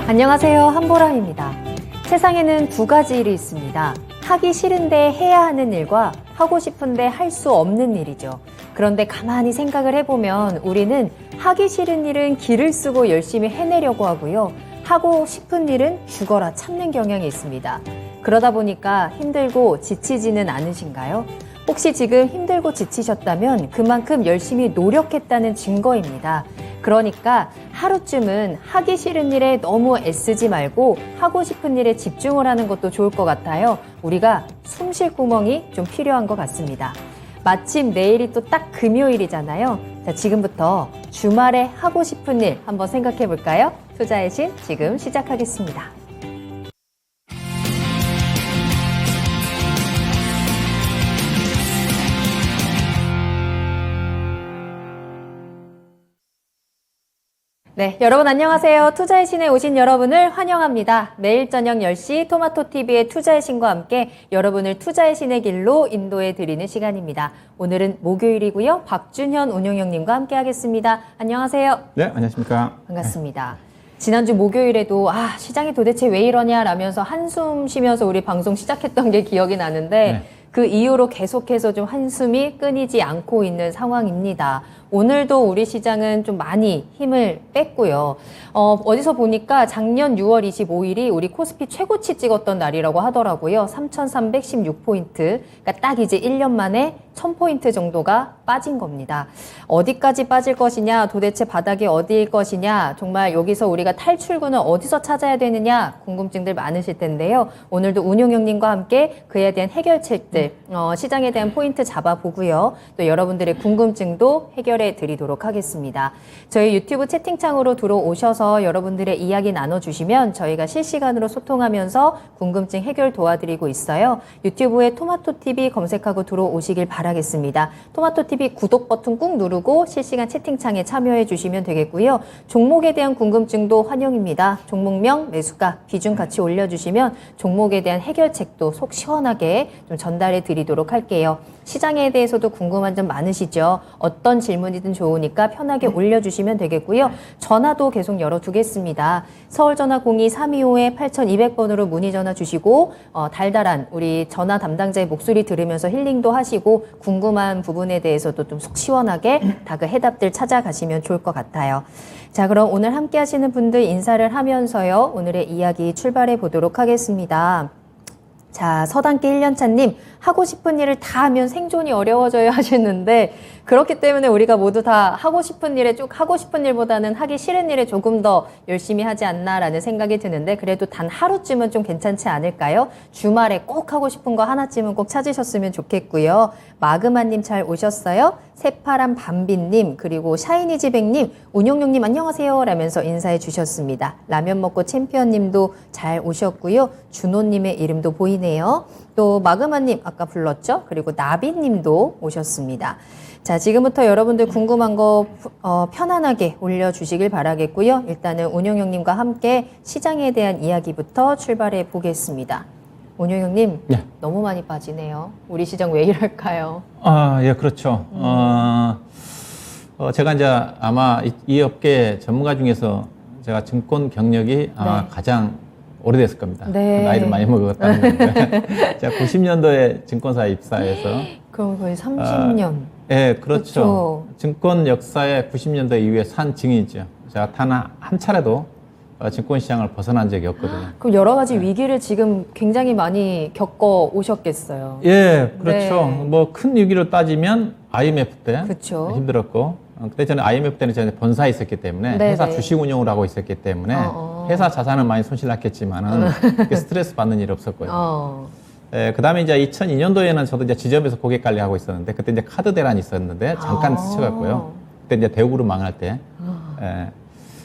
안녕하세요. 한보람입니다. 세상에는 두 가지 일이 있습니다. 하기 싫은데 해야 하는 일과 하고 싶은데 할 수 없는 일이죠. 그런데 가만히 생각을 해보면 우리는 하기 싫은 일은 기를 쓰고 열심히 해내려고 하고요. 하고 싶은 일은 죽어라 참는 경향이 있습니다. 그러다 보니까 힘들고 지치지는 않으신가요? 혹시 지금 힘들고 지치셨다면 그만큼 열심히 노력했다는 증거입니다. 그러니까 하루쯤은 하기 싫은 일에 너무 애쓰지 말고 하고 싶은 일에 집중을 하는 것도 좋을 것 같아요. 우리가 숨 쉴 구멍이 좀 필요한 것 같습니다. 마침 내일이 또 딱 금요일이잖아요. 자, 지금부터 주말에 하고 싶은 일 한번 생각해 볼까요? 투자의 신 지금 시작하겠습니다. 네, 여러분 안녕하세요. 투자의 신에 오신 여러분을 환영합니다. 매일 저녁 10시 토마토TV의 투자의 신과 함께 여러분을 투자의 신의 길로 인도해 드리는 시간입니다. 오늘은 목요일이고요. 박준현 운용형님과 함께 하겠습니다. 안녕하세요. 네, 안녕하십니까. 반갑습니다. 지난주 목요일에도 시장이 도대체 왜 이러냐 라면서 한숨 쉬면서 우리 방송 시작했던 게 기억이 나는데 네. 그 이후로 계속해서 좀 한숨이 끊이지 않고 있는 상황입니다. 오늘도 우리 시장은 좀 많이 힘을 뺐고요. 어디서 보니까 작년 6월 25일이 우리 코스피 최고치 찍었던 날이라고 하더라고요. 3,316포인트. 그러니까 딱 이제 1년 만에 1,000포인트 정도가 빠진 겁니다. 어디까지 빠질 것이냐, 도대체 바닥이 어디일 것이냐, 정말 여기서 우리가 탈출구는 어디서 찾아야 되느냐 궁금증들 많으실 텐데요. 오늘도 운용형님과 함께 그에 대한 해결책들, 시장에 대한 포인트 잡아보고요. 또 여러분들의 궁금증도 해결해 드리도록 하겠습니다. 저희 유튜브 채팅창으로 들어오셔서 여러분들의 이야기 나눠주시면 저희가 실시간으로 소통하면서 궁금증 해결 도와드리고 있어요. 유튜브에 토마토TV 검색하고 들어오시길 바라겠습니다. 토마토TV 구독 버튼 꾹 누르고 실시간 채팅창에 참여해 주시면 되겠고요. 종목에 대한 궁금증도 환영입니다. 종목명, 매수가, 비중 같이 올려주시면 종목에 대한 해결책도 속 시원하게 좀 전달해 드리도록 할게요. 시장에 대해서도 궁금한 점 많으시죠? 어떤 질문이든 좋으니까 편하게 올려주시면 되겠고요. 전화도 계속 열어두겠습니다. 서울전화 02-325-8200번으로 문의 전화 주시고 달달한 우리 전화 담당자의 목소리 들으면서 힐링도 하시고 궁금한 부분에 대해서도 좀 속 시원하게 다 그 해답들 찾아가시면 좋을 것 같아요. 자, 그럼 오늘 함께 하시는 분들 인사를 하면서요. 오늘의 이야기 출발해 보도록 하겠습니다. 자, 서당계 1년차님, 하고 싶은 일을 다 하면 생존이 어려워져요 하셨는데 그렇기 때문에 우리가 모두 다 하고 싶은 일에 하고 싶은 일보다는 하기 싫은 일에 조금 더 열심히 하지 않나라는 생각이 드는데 그래도 단 하루쯤은 좀 괜찮지 않을까요? 주말에 꼭 하고 싶은 거 하나쯤은 꼭 찾으셨으면 좋겠고요. 마그마님 잘 오셨어요? 새파란 밤비님 그리고 샤이니지백님 운용용님 안녕하세요 라면서 인사해 주셨습니다. 라면 먹고 챔피언님도 잘 오셨고요. 준호님의 이름도 보이네요. 또 마그마님 아까 불렀죠? 그리고 나비님도 오셨습니다. 자, 지금부터 여러분들 궁금한 거 편안하게 올려주시길 바라겠고요. 일단은 운용형님과 함께 시장에 대한 이야기부터 출발해 보겠습니다. 운용형님, 네. 너무 많이 빠지네요. 우리 시장 왜 이럴까요? 예, 그렇죠. 제가 이제 아마 이 업계 전문가 중에서 제가 증권 경력이 아마 네. 가장 오래됐을 겁니다. 네. 나이를 많이 먹었다는 건데. 제가 90년도에 증권사에 입사해서. 그럼 거의 30년. 예, 그렇죠. 그렇죠. 증권 역사에 90년대 이후에 산 증인이죠. 제가 단 한 차례도 증권 시장을 벗어난 적이 없거든요. 그럼 여러 가지 위기를 지금 굉장히 많이 겪어 오셨겠어요. 예, 그렇죠. 네. 뭐 큰 위기로 따지면 IMF 때 그쵸. 힘들었고, 그때 저는 IMF 때는 저는 본사에 있었기 때문에 네네. 회사 주식 운용을 하고 있었기 때문에 회사 자산은 많이 손실 났겠지만은 스트레스 받는 일 없었고요. 예, 그 다음에 이제 2002년도에는 저도 이제 지점에서 고객 관리하고 있었는데 그때 이제 카드 대란이 있었는데 잠깐 스쳐갔고요. 그때 이제 대우그룹 망할 때. 예.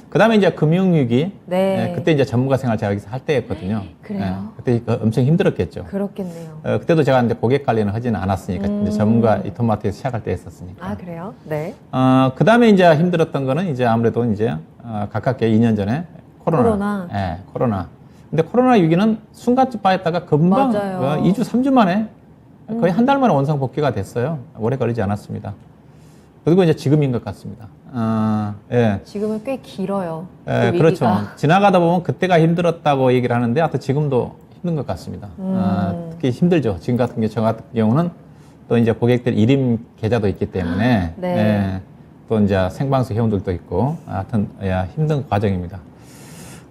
그 다음에 이제 금융위기. 네. 예, 그때 이제 전문가 생활 제가 여기서 할 때였거든요. 그래요? 예, 그때 엄청 힘들었겠죠. 그렇겠네요. 그때도 제가 이제 고객 관리는 하지는 않았으니까 이제 전문가 이 토마토에서 시작할 때 했었으니까. 아, 그래요? 네. 그 다음에 이제 힘들었던 거는 이제 아무래도 이제 가깝게 2년 전에 코로나. 예, 코로나. 근데 코로나 위기는 순간쯤 빠졌다가 금방 맞아요. 2주, 3주 만에 거의 한 달 만에 원상 복귀가 됐어요. 오래 걸리지 않았습니다. 그리고 이제 지금인 것 같습니다. 예. 지금은 꽤 길어요. 그렇죠. 지나가다 보면 그때가 힘들었다고 얘기를 하는데, 하여튼 지금도 힘든 것 같습니다. 특히 힘들죠. 지금 같은 경우, 저 같은 경우는 또 이제 고객들 일임 계좌도 있기 때문에, 네. 예, 또 이제 생방송 회원들도 있고, 하여튼, 야, 힘든 과정입니다.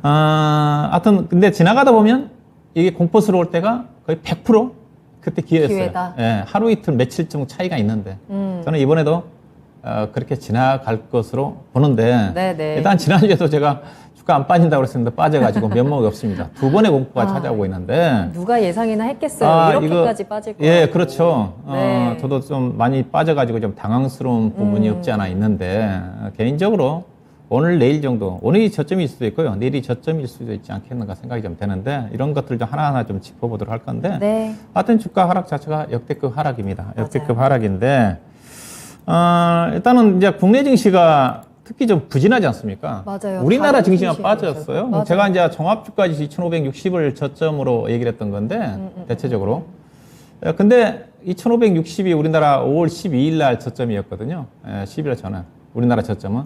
하여튼, 근데 지나가다 보면 이게 공포스러울 때가 거의 100% 그때 기회였어요. 기회다. 예, 하루 이틀 며칠 정도 차이가 있는데, 저는 이번에도 그렇게 지나갈 것으로 보는데, 네네. 일단 지난주에도 제가 주가 안 빠진다고 그랬었는데 빠져가지고 면목이 없습니다. 두 번의 공포가 찾아오고 있는데. 누가 예상이나 했겠어요. 이렇게까지 빠질 거예요. 예, 그렇죠. 네. 저도 좀 많이 빠져가지고 좀 당황스러운 부분이 없지 않아 있는데, 개인적으로 오늘 내일 정도, 오늘이 저점일 수도 있고요. 내일이 저점일 수도 있지 않겠는가 생각이 좀 되는데, 이런 것들 좀 하나하나 좀 짚어보도록 할 건데, 네. 하여튼 주가 하락 자체가 역대급 하락입니다. 맞아요. 역대급 하락인데, 일단은 이제 국내 증시가 특히 좀 부진하지 않습니까? 맞아요. 우리나라 다른 증시가 증시에 빠졌어요. 맞아요. 제가 이제 종합주가지수 2,560을 저점으로 얘기를 했던 건데, 대체적으로. 근데 2,560이 우리나라 5월 12일 날 저점이었거든요. 11월 전에. 우리나라 저점은.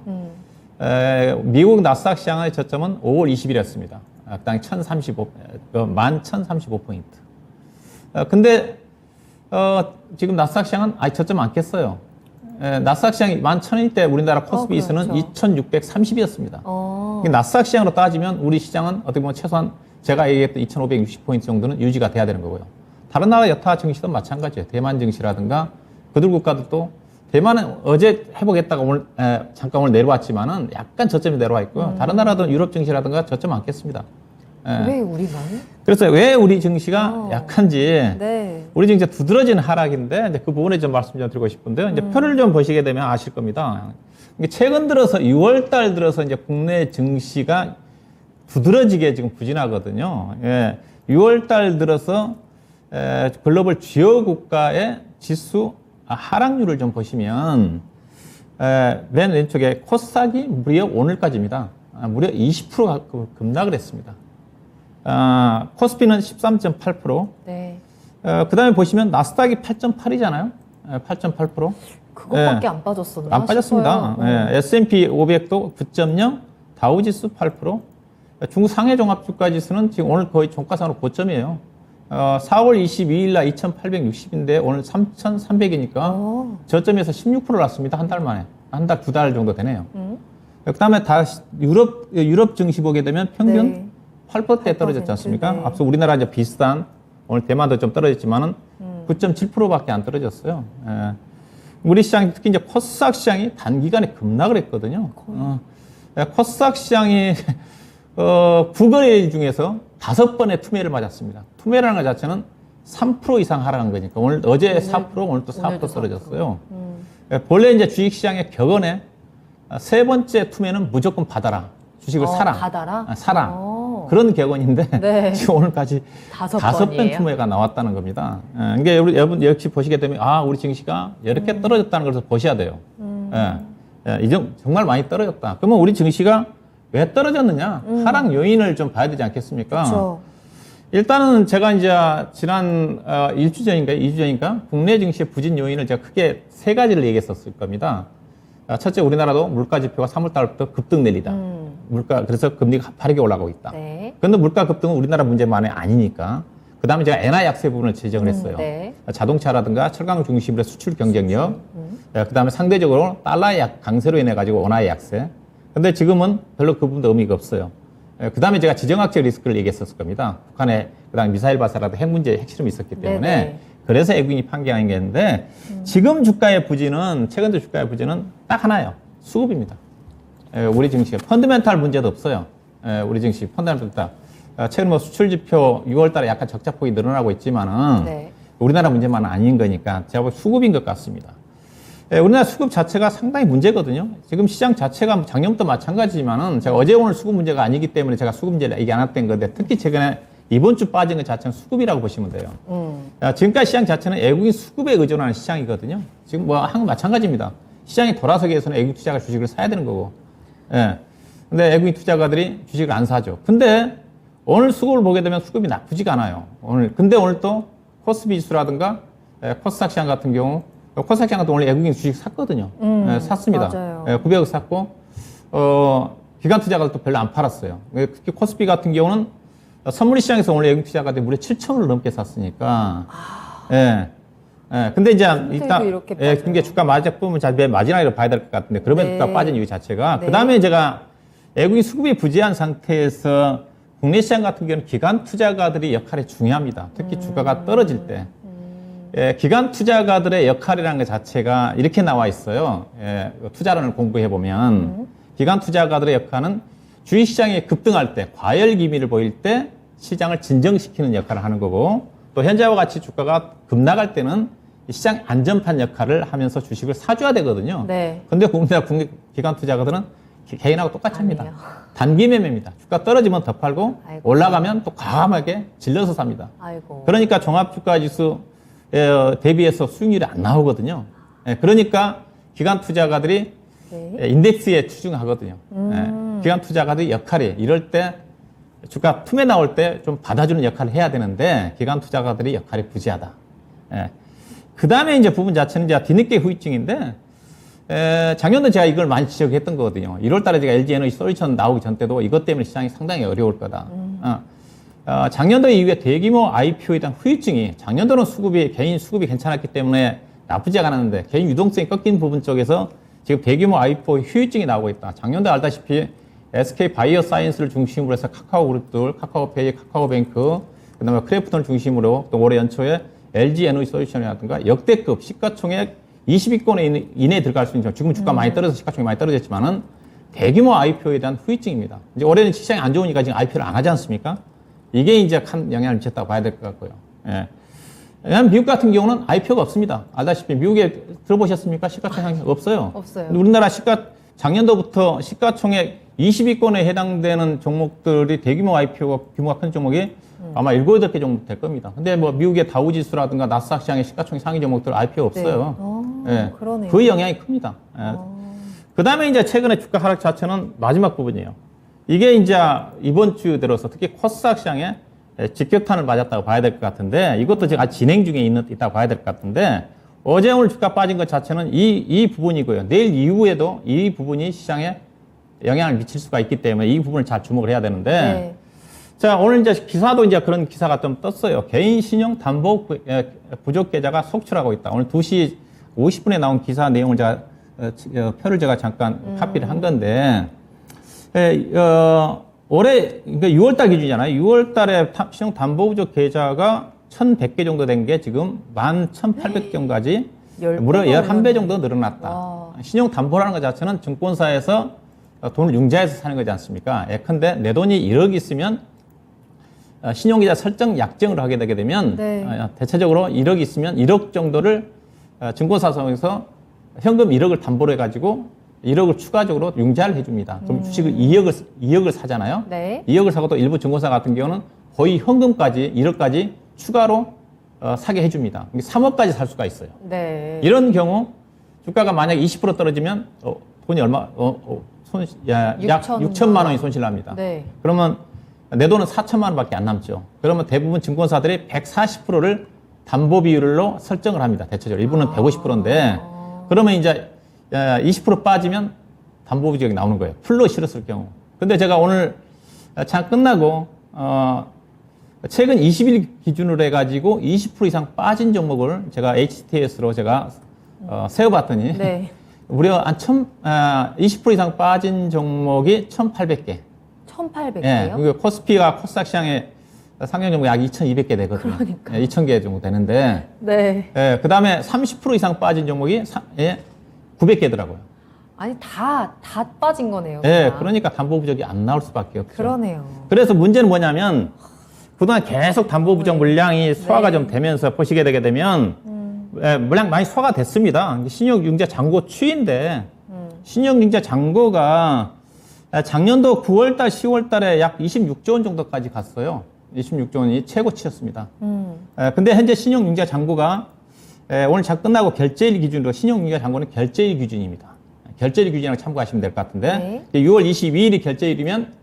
미국 나스닥 시장의 저점은 5월 20일이었습니다. 당 1135포인트. 근데, 지금 나스닥 시장은 저점 안 깼어요. 나스닥 시장이 11,000일 때 우리나라 코스피 지수는 그렇죠. 2,630이었습니다. 나스닥 시장으로 따지면 우리 시장은 어떻게 보면 최소한 제가 얘기했던 2,560포인트 정도는 유지가 돼야 되는 거고요. 다른 나라 여타 증시도 마찬가지예요. 대만 증시라든가 그들 국가들도 대만은 어제 회복했다가 오늘 잠깐 오늘 내려왔지만은 약간 저점이 내려와 있고요. 다른 나라도 유럽 증시라든가 저점 안 깼습니다. 왜 우리만? 그래서 왜 우리 증시가 약한지, 네. 우리 증시가 두드러진 하락인데, 이제 그 부분에 좀 말씀 좀 드리고 싶은데요. 이제 표를 좀 보시게 되면 아실 겁니다. 이게 최근 들어서 6월 달 들어서 이제 국내 증시가 두드러지게 지금 부진하거든요. 6월 달 들어서 글로벌 주요 국가의 지수 하락률을 좀 보시면, 맨 왼쪽에 코스닥이 무려 오늘까지입니다. 무려 20% 급락을 했습니다. 코스피는 13.8%. 네. 그 다음에 보시면 나스닥이 8.8이잖아요. 8.8%. 그것밖에 안 빠졌었나? 안 빠졌습니다. S&P 500도 9.0, 다우지수 8%. 중국 상해 종합주가 지수는 지금 오늘 거의 종가상으로 고점이에요. 4월 22일 날 2,860인데 오늘 3,300이니까 저점에서 16% 났습니다. 한 달 만에. 한 달, 두 달 정도 되네요. 그 다음에 유럽 증시 보게 되면 평균 네. 8%대 떨어졌지 않습니까? 네. 앞서 우리나라 이제 비슷한, 오늘 대만도 좀 떨어졌지만은 9.7%밖에 안 떨어졌어요. 우리 시장, 특히 이제 코스닥 시장이 단기간에 급락을 했거든요. 코스닥 시장이, 9거래일 중에서 5번의 투매를 맞았습니다. 투매라는 것 자체는 3% 이상 하락한 거니까. 어제 4%, 오늘 또 4% 떨어졌어요. 본래 이제 주식시장의 격언에 세 번째 투매는 무조건 받아라. 주식을 사라. 받아라? 사라. 그런 격언인데 네. 지금 오늘까지 5번 투매가 나왔다는 겁니다. 이게 여러분 역시 보시게 되면 우리 증시가 이렇게 떨어졌다는 것을 보셔야 돼요. 정말 많이 떨어졌다. 그러면 우리 증시가 왜 떨어졌느냐? 하락 요인을 좀 봐야 되지 않겠습니까? 그렇죠. 일단은 제가 이제 지난 1주 전인가 2주 전인가 국내 증시의 부진 요인을 제가 크게 세 가지를 얘기했었을 겁니다. 첫째, 우리나라도 물가 지표가 3월 달부터 급등 내리다. 그래서 금리가 가파르게 올라가고 있다. 네. 그런데 물가 급등은 우리나라 문제만이 아니니까. 그 다음에 제가 엔화 약세 부분을 지적을 했어요. 네. 자동차라든가 철강 중심으로 수출 경쟁력. 그 다음에 상대적으로 달러의 강세로 인해 가지고 원화의 약세. 근데 지금은 별로 그 부분도 의미가 없어요. 그 다음에 제가 지정학적 리스크를 얘기했었을 겁니다. 북한의 그다음 미사일 발사라도 핵 문제에 핵실험이 있었기 때문에 네네. 그래서 애국인이 판결한 게 있는데 지금 주가의 부진은 최근 주가의 부진은 딱 하나예요. 수급입니다. 우리 증시 펀드멘탈 문제도 없어요. 우리 증시 펀드멘탈 최근 뭐 수출 지표 6월 달에 약간 적자폭이 늘어나고 있지만은 네. 우리나라 문제만은 아닌 거니까 제가 보기 수급인 것 같습니다. 우리나라 수급 자체가 상당히 문제거든요. 지금 시장 자체가 작년부터 마찬가지지만은 제가 어제 오늘 수급 문제가 아니기 때문에 제가 수급 문제를 얘기 안 했던 건데 특히 최근에 이번 주 빠진 것 자체는 수급이라고 보시면 돼요. 지금까지 시장 자체는 외국인 수급에 의존하는 시장이거든요. 지금 뭐 한국 마찬가지입니다. 시장이 돌아서기 위해서는 외국 투자가 주식을 사야 되는 거고. 근데 외국인 투자가들이 주식을 안 사죠. 근데 오늘 수급을 보게 되면 수급이 나쁘지가 않아요. 근데 오늘 또 코스피 지수라든가 코스닥 시장 같은 경우 코스닥시장 같은 원래 외국인 주식 샀거든요. 샀습니다. 맞아요. 900억 샀고, 기관 투자가도 별로 안 팔았어요. 특히 코스피 같은 경우는 선물 시장에서 원래 외국인 투자가들이 무려 7천을 넘게 샀으니까. 예. 예. 근데 이제 일단, 그게 주가 마지막 부분 마지막으로 봐야 될 것 같은데, 그러면 주가 빠진 이유 자체가. 그 다음에 제가 외국인 수급이 부재한 상태에서 국내 시장 같은 경우는 기관 투자가들의 역할이 중요합니다. 특히 주가가 떨어질 때. 예, 기관 투자가들의 역할이라는 것 자체가 이렇게 나와 있어요. 예, 투자론을 공부해 보면 기관 투자가들의 역할은 주식시장이 급등할 때, 과열 기미를 보일 때 시장을 진정시키는 역할을 하는 거고, 또 현재와 같이 주가가 급락할 때는 시장 안전판 역할을 하면서 주식을 사줘야 되거든요. 네. 근데 국내 기관 투자가들은 개인하고 똑같이 합니다. 단기 매매입니다. 주가 떨어지면 더 팔고, 아이고. 올라가면 또 과감하게 질러서 삽니다. 아이고. 그러니까 종합주가지수 대비해서 수익률이 안 나오거든요. 예, 그러니까 기관 투자가들이 인덱스에 추중하거든요. 예, 기관 투자가들의 역할이 이럴 때 주가 틈에 나올 때 좀 받아주는 역할을 해야 되는데 기관 투자가들의 역할이 부재하다. 예. 그 다음에 이제 부분 자체는 이제 뒤늦게 후유증인데 작년도 제가 이걸 많이 지적했던 거거든요. 1월 달에 제가 LG 에너지 솔루션 나오기 전 때도 이것 때문에 시장이 상당히 어려울 거다. 작년도 이후에 대규모 IPO에 대한 후유증이 작년도는 개인 수급이 괜찮았기 때문에 나쁘지 않았는데 개인 유동성이 꺾인 부분 쪽에서 지금 대규모 IPO 후유증이 나오고 있다. 작년도 알다시피 SK 바이오사이언스를 중심으로 해서 카카오 그룹들, 카카오페이, 카카오뱅크, 그다음에 크래프톤을 중심으로 또 올해 연초에 LG 에너지 솔루션이라든가 역대급 시가총액 20위권 이내에 들어갈 수 있는 지금 주가 많이 떨어져서 시가총액이 많이 떨어졌지만은 대규모 IPO에 대한 후유증입니다. 이제 올해는 시장이 안 좋으니까 지금 IPO를 안 하지 않습니까? 이게 이제 큰 영향을 미쳤다고 봐야 될 것 같고요. 예. 왜냐하면 미국 같은 경우는 IPO가 없습니다. 알다시피 미국에 들어보셨습니까? 시가총액 없어요. 없어요. 우리나라 작년도부터 시가총액 20위권에 해당되는 종목들이 대규모 IPO가 규모가 큰 종목이 아마 7, 8개 정도 될 겁니다. 근데 뭐 미국의 다우지수라든가 나스닥 시장의 시가총액 상위 종목들 IPO 없어요. 예. 그러네요. 그 영향이 큽니다. 예. 그 다음에 이제 최근에 주가 하락 자체는 마지막 부분이에요. 이게 이제 이번 주 들어서 특히 코스닥 시장에 직격탄을 맞았다고 봐야 될 것 같은데 이것도 지금 아직 진행 중에 있다고 봐야 될 것 같은데 어제 오늘 주가 빠진 것 자체는 이 부분이고요. 내일 이후에도 이 부분이 시장에 영향을 미칠 수가 있기 때문에 이 부분을 잘 주목을 해야 되는데 네. 자, 오늘 이제 기사도 이제 그런 기사가 좀 떴어요. 개인 신용 담보 부족 계좌가 속출하고 있다. 오늘 2시 50분에 나온 기사 내용을 제가 표를 제가 잠깐 카피를 한 건데 올해 그러니까 6월달 기준이잖아요. 6월달에 신용 담보 부족 계좌가 1,100개 정도 된 게 지금 11,800개까지 무려 11배 정도 늘어났다. 와. 신용 담보라는 것 자체는 증권사에서 돈을 융자해서 사는 거지 않습니까? 예컨대 내 돈이 1억 있으면 신용계좌 설정 약정을 하게 되게 되면 네. 대체적으로 1억 있으면 1억 정도를 증권사에서 현금 1억을 담보로 해가지고 1억을 추가적으로 융자를 해줍니다. 그럼 주식을 2억을 사잖아요. 네. 2억을 사고 또 일부 증권사 같은 경우는 거의 현금까지 1억까지 추가로 사게 해줍니다. 3억까지 살 수가 있어요. 네. 이런 경우 주가가 만약에 20% 떨어지면 돈이 얼마 약 6천만 원이 손실납니다. 네. 그러면 내 돈은 4천만 원밖에 안 남죠. 그러면 대부분 증권사들이 140%를 담보 비율로 설정을 합니다. 대체적으로 일부는 150%인데 그러면 이제 20% 빠지면 담보 부족이 나오는 거예요. 풀로 실었을 경우. 근데 제가 오늘 장 끝나고 최근 20일 기준으로 해가지고 20% 이상 빠진 종목을 제가 HTS로 제가 세어봤더니 네. 무려 한 20% 이상 빠진 종목이 1,800개. 1,800개요? 예, 코스피가 코스닥 시장에 상장 종목이 약 2,200개 되거든요. 그러니까. 예, 2,000개 정도 되는데. 네. 예, 그 다음에 30% 이상 빠진 종목이 900개더라고요. 아니, 다 빠진 거네요. 예, 그러니까 담보 부족이 안 나올 수밖에 없죠. 그러네요. 그래서 문제는 뭐냐면 그동안 계속 담보 부족 물량이 소화가 좀 되면서 보시게 되게 되면 물량 많이 소화가 됐습니다. 신용융자 잔고 추인데 신용융자 잔고가 작년도 9월달, 10월달에 약 26조 원 정도까지 갔어요. 26조 원이 최고치였습니다. 근데 현재 신용융자 잔고가 오늘 작 끝나고 결제일 기준으로 신용융자 잔고는 결제일 기준입니다. 결제일 기준이라고 참고하시면 될 것 같은데 네. 6월 22일이 결제일이면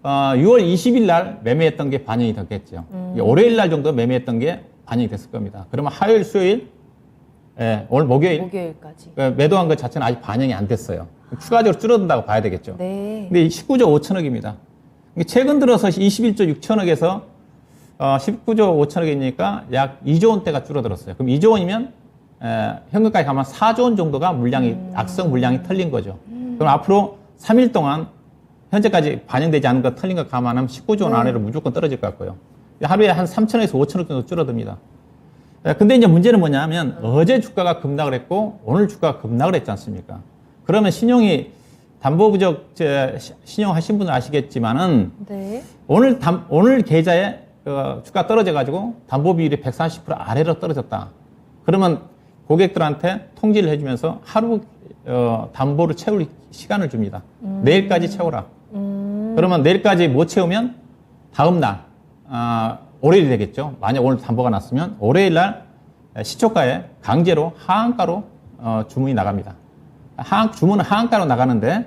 6월 20일 날 매매했던 게 반영이 됐겠죠. 월요일 날 정도 매매했던 게 반영이 됐을 겁니다. 그러면 화요일, 수요일 예, 오늘 목요일 목요일까지. 매도한 것 자체는 아직 반영이 안 됐어요. 추가적으로 줄어든다고 봐야 되겠죠. 네. 근데 19조 5천억입니다. 최근 들어서 21조 6천억에서 19조 5천억이니까 약 2조 원대가 줄어들었어요. 그럼 2조 원이면 현금까지 가면 4조 원 정도가 물량이 악성 물량이 털린 거죠. 그럼 앞으로 3일 동안 현재까지 반영되지 않은 거 털린 거 감안하면 19조 원 아래로 무조건 떨어질 것 같고요. 하루에 한 3천억에서 5천억 정도 줄어듭니다. 근데 이제 문제는 뭐냐면 어제 주가가 급락을 했고 오늘 주가가 급락을 했지 않습니까? 그러면 신용이 담보 부족 신용하신 분은 아시겠지만은 네. 오늘 계좌에 주가 떨어져 가지고 담보 비율이 140% 아래로 떨어졌다. 그러면 고객들한테 통지를 해주면서 하루 담보를 채울 시간을 줍니다. 내일까지 채워라. 그러면 내일까지 못 채우면 다음 날 월요일이 되겠죠. 만약 오늘 담보가 났으면 월요일 날 시초가에 강제로 하한가로 주문이 나갑니다. 주문은 하한가로 나가는데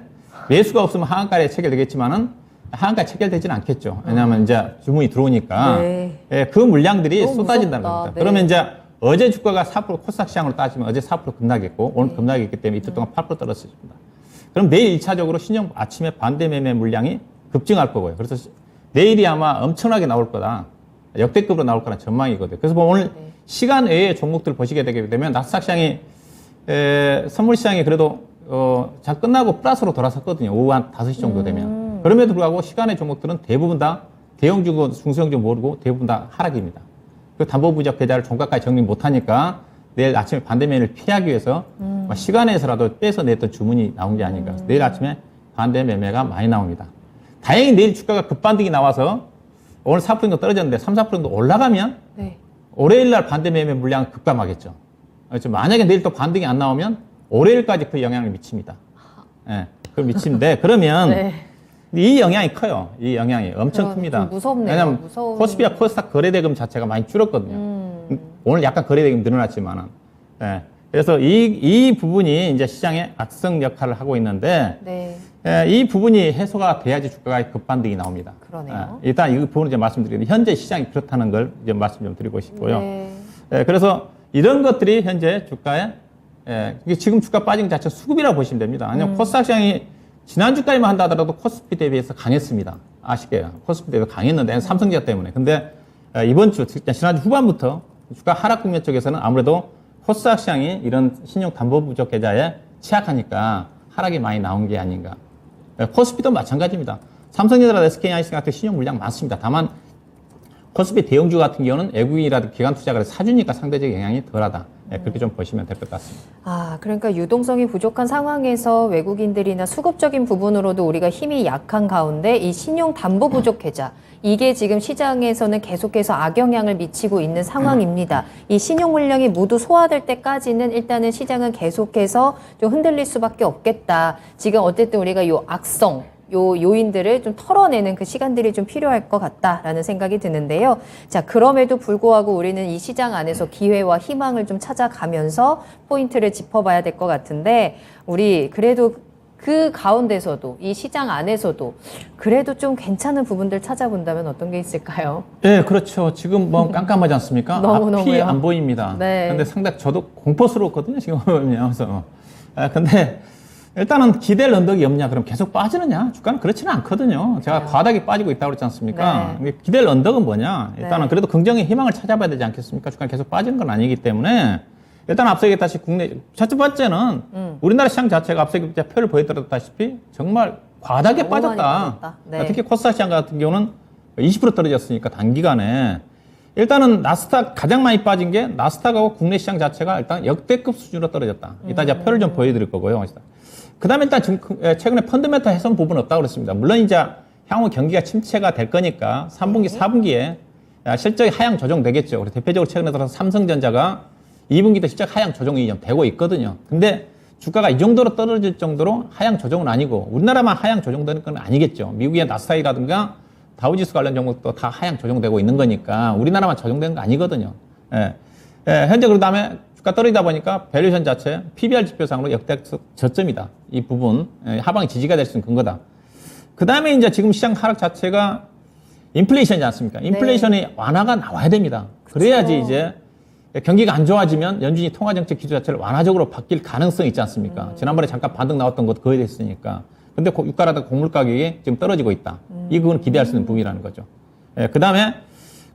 매수가 없으면 하한가에 체결되겠지만은 하한가에 체결되지는 않겠죠. 왜냐하면 이제 주문이 들어오니까 네. 그 물량들이 쏟아진다는 무섭다. 겁니다. 네. 그러면 이제 어제 주가가 4% 코스닥 시장으로 따지면 어제 4% 급락했고 오늘 급락했기 때문에 이틀 동안 8% 떨어졌습니다. 그럼 내일 1차적으로 신용 아침에 반대 매매 물량이 급증할 거고요. 그래서 내일이 아마 엄청나게 나올 거다. 역대급으로 나올 거란 전망이거든요. 그래서 뭐 오늘 시간 외의 종목들 보시게 되게 되면 나스닥 시장이 선물 시장이 그래도 잘 끝나고 플러스로 돌아섰거든요. 오후 한 5시 정도 되면. 그럼에도 불구하고 시간의 종목들은 대부분 다 대형주고 중소형주 모르고 대부분 다 하락입니다. 그 담보부적 계좌를 종가까지 정리 못하니까 내일 아침에 반대 매매를 피하기 위해서 시간에서라도 빼서 냈던 주문이 나온 게 아닌가. 내일 아침에 반대 매매가 많이 나옵니다. 다행히 내일 주가가 급반등이 나와서 오늘 4% 정도 떨어졌는데 3, 4% 정도 올라가면 네. 월요일 날 반대 매매 물량은 급감하겠죠. 그렇죠. 만약에 내일 또 반등이 안 나오면 월요일까지 그 영향을 미칩니다. 예, 그 미치는데 그러면 네. 이 영향이 커요. 이 영향이 엄청 큽니다. 좀 무섭네요. 왜냐하면 무서운... 코스피와 코스닥 거래대금 자체가 많이 줄었거든요. 오늘 약간 거래대금이 늘어났지만은. 예. 그래서 이 부분이 이제 시장의 악성 역할을 하고 있는데 네. 이 부분이 해소가 돼야지 주가가 급반등이 나옵니다. 그러네요. 일단 이 부분을 이제 말씀드리는데 현재 시장이 그렇다는 걸 이제 말씀 좀 드리고 싶고요. 네. 그래서 이런 것들이 현재 주가에 이게 지금 주가 빠진 것 자체 수급이라고 보시면 됩니다. 아니면 코스닥 시장이 지난주까지만 한다 하더라도 코스피 대비해서 강했습니다. 아시게요. 코스피 대비해서 강했는데 삼성전자 때문에. 근데 이번 주, 지난주 후반부터 주가 하락 국면 쪽에서는 아무래도 코스닥 시장이 이런 신용 담보 부족 계좌에 취약하니까 하락이 많이 나온 게 아닌가. 코스피도 마찬가지입니다. 삼성전자나 SK하이닉스 같은 신용 물량 많습니다. 다만 코스피 대형주 같은 경우는 외국인이라든가 기관 투자가를 사주니까 상대적 영향이 덜하다. 그렇게 좀 보시면 될 것 같습니다. 그러니까 유동성이 부족한 상황에서 외국인들이나 수급적인 부분으로도 우리가 힘이 약한 가운데 이 신용 담보 부족 계좌 이게 지금 시장에서는 계속해서 악영향을 미치고 있는 상황입니다. 이 신용 물량이 모두 소화될 때까지는 일단은 시장은 계속해서 좀 흔들릴 수밖에 없겠다. 지금 어쨌든 우리가 요 악성 요인들을 좀 털어내는 그 시간들이 좀 필요할 것 같다라는 생각이 드는데요. 자, 그럼에도 불구하고 우리는 이 시장 안에서 기회와 희망을 좀 찾아가면서 포인트를 짚어봐야 될 것 같은데, 우리 그래도 그 가운데서도 이 시장 안에서도 그래도 좀 괜찮은 부분들 찾아본다면 어떤 게 있을까요? 네, 그렇죠. 지금 뭐 깜깜하지 않습니까? 앞이 안 보입니다. 네. 근데 상당히 저도 공포스러웠거든요. 지금 보면서. 근데 일단은 기댈 언덕이 없냐? 그럼 계속 빠지느냐? 주가는 그렇지는 않거든요. 제가 과다하게 빠지고 있다고 그랬지 않습니까? 네. 기댈 언덕은 뭐냐? 일단은 네. 그래도 긍정의 희망을 찾아봐야 되지 않겠습니까? 주가는 계속 빠지는 건 아니기 때문에 일단 앞서 얘기했다시피 국내 첫 번째는 우리나라 시장 자체가 앞서 표를 보여드렸다시피 정말 과다하게 너무 많이 빠졌다. 빠졌다. 네. 특히 코스닥 시장 같은 경우는 20% 떨어졌으니까 단기간에 일단은 나스닥 가장 많이 빠진 게 나스닥하고 국내 시장 자체가 일단 역대급 수준으로 떨어졌다. 이따 이제 표를 좀 보여드릴 거고요. 그 다음에 일단 지금 최근에 펀드멘탈 해소는 부분은 없다고 그랬습니다. 물론 이제 향후 경기가 침체가 될 거니까 3분기, 4분기에 실적이 하향 조정되겠죠. 그리고 대표적으로 최근에 들어서 삼성전자가 2분기도 실적 하향 조정이 좀 되고 있거든요. 근데 주가가 이 정도로 떨어질 정도로 하향 조정은 아니고 우리나라만 하향 조정되는 건 아니겠죠. 미국의 나스닥이라든가 다우지수 관련 종목도 다 하향 조정되고 있는 거니까 우리나라만 조정되는 거 아니거든요. 현재 그 다음에 주가 떨어지다 보니까 밸류에이션 자체 PBR 지표상으로 역대급 저점이다. 이 부분 하방이 지지가 될 수 있는 근거다. 그 다음에 이제 지금 시장 하락 자체가 인플레이션이지 않습니까? 인플레이션이 완화가 나와야 됩니다. 그래야지 이제 경기가 안 좋아지면 연준이 통화정책 기조 자체를 완화적으로 바뀔 가능성이 있지 않습니까? 지난번에 잠깐 반등 나왔던 것도 거의 됐으니까. 근데 유가라든가 곡물 가격이 지금 떨어지고 있다. 이건 기대할 수 있는 부분이라는 거죠. 예, 그 다음에,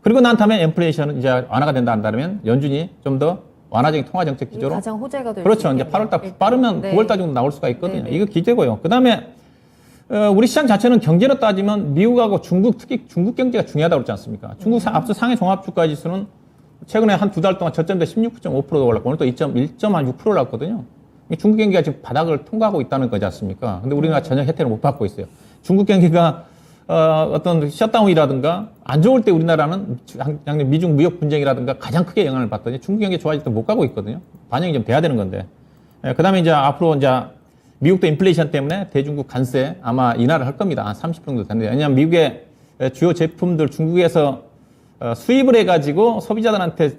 그리고 난 다음에 인플레이션은 이제 완화가 된다 한다면 연준이 좀 더 완화적인 통화정책 기조로. 가장 호재가 될 그렇죠. 수 이제 있겠네요. 8월달 빠르면 네. 9월달 정도 나올 수가 있거든요. 네. 이거 기대고요. 그 다음에, 우리 시장 자체는 경제로 따지면 미국하고 중국, 특히 중국 경제가 중요하다고 그러지 않습니까? 중국 앞서 상해 종합주가 지수는 최근에 한 두 달 동안 저점대 16.5%가 올랐고 오늘 또 1.6% 올랐거든요. 중국 경기가 지금 바닥을 통과하고 있다는 거지 않습니까? 근데 우리가 전혀 혜택을 못 받고 있어요. 중국 경기가 어떤 샷다운이라든가 안 좋을 때 우리나라는 작년 미중 무역 분쟁이라든가 가장 크게 영향을 받더니 중국 경기 좋아질 때 못 가고 있거든요. 반영이 좀 돼야 되는 건데. 그 다음에 이제 앞으로 이제 미국도 인플레이션 때문에 대중국 관세 아마 인하를 할 겁니다. 한 30% 정도 되는데. 왜냐하면 미국의 주요 제품들 중국에서 수입을 해가지고 소비자들한테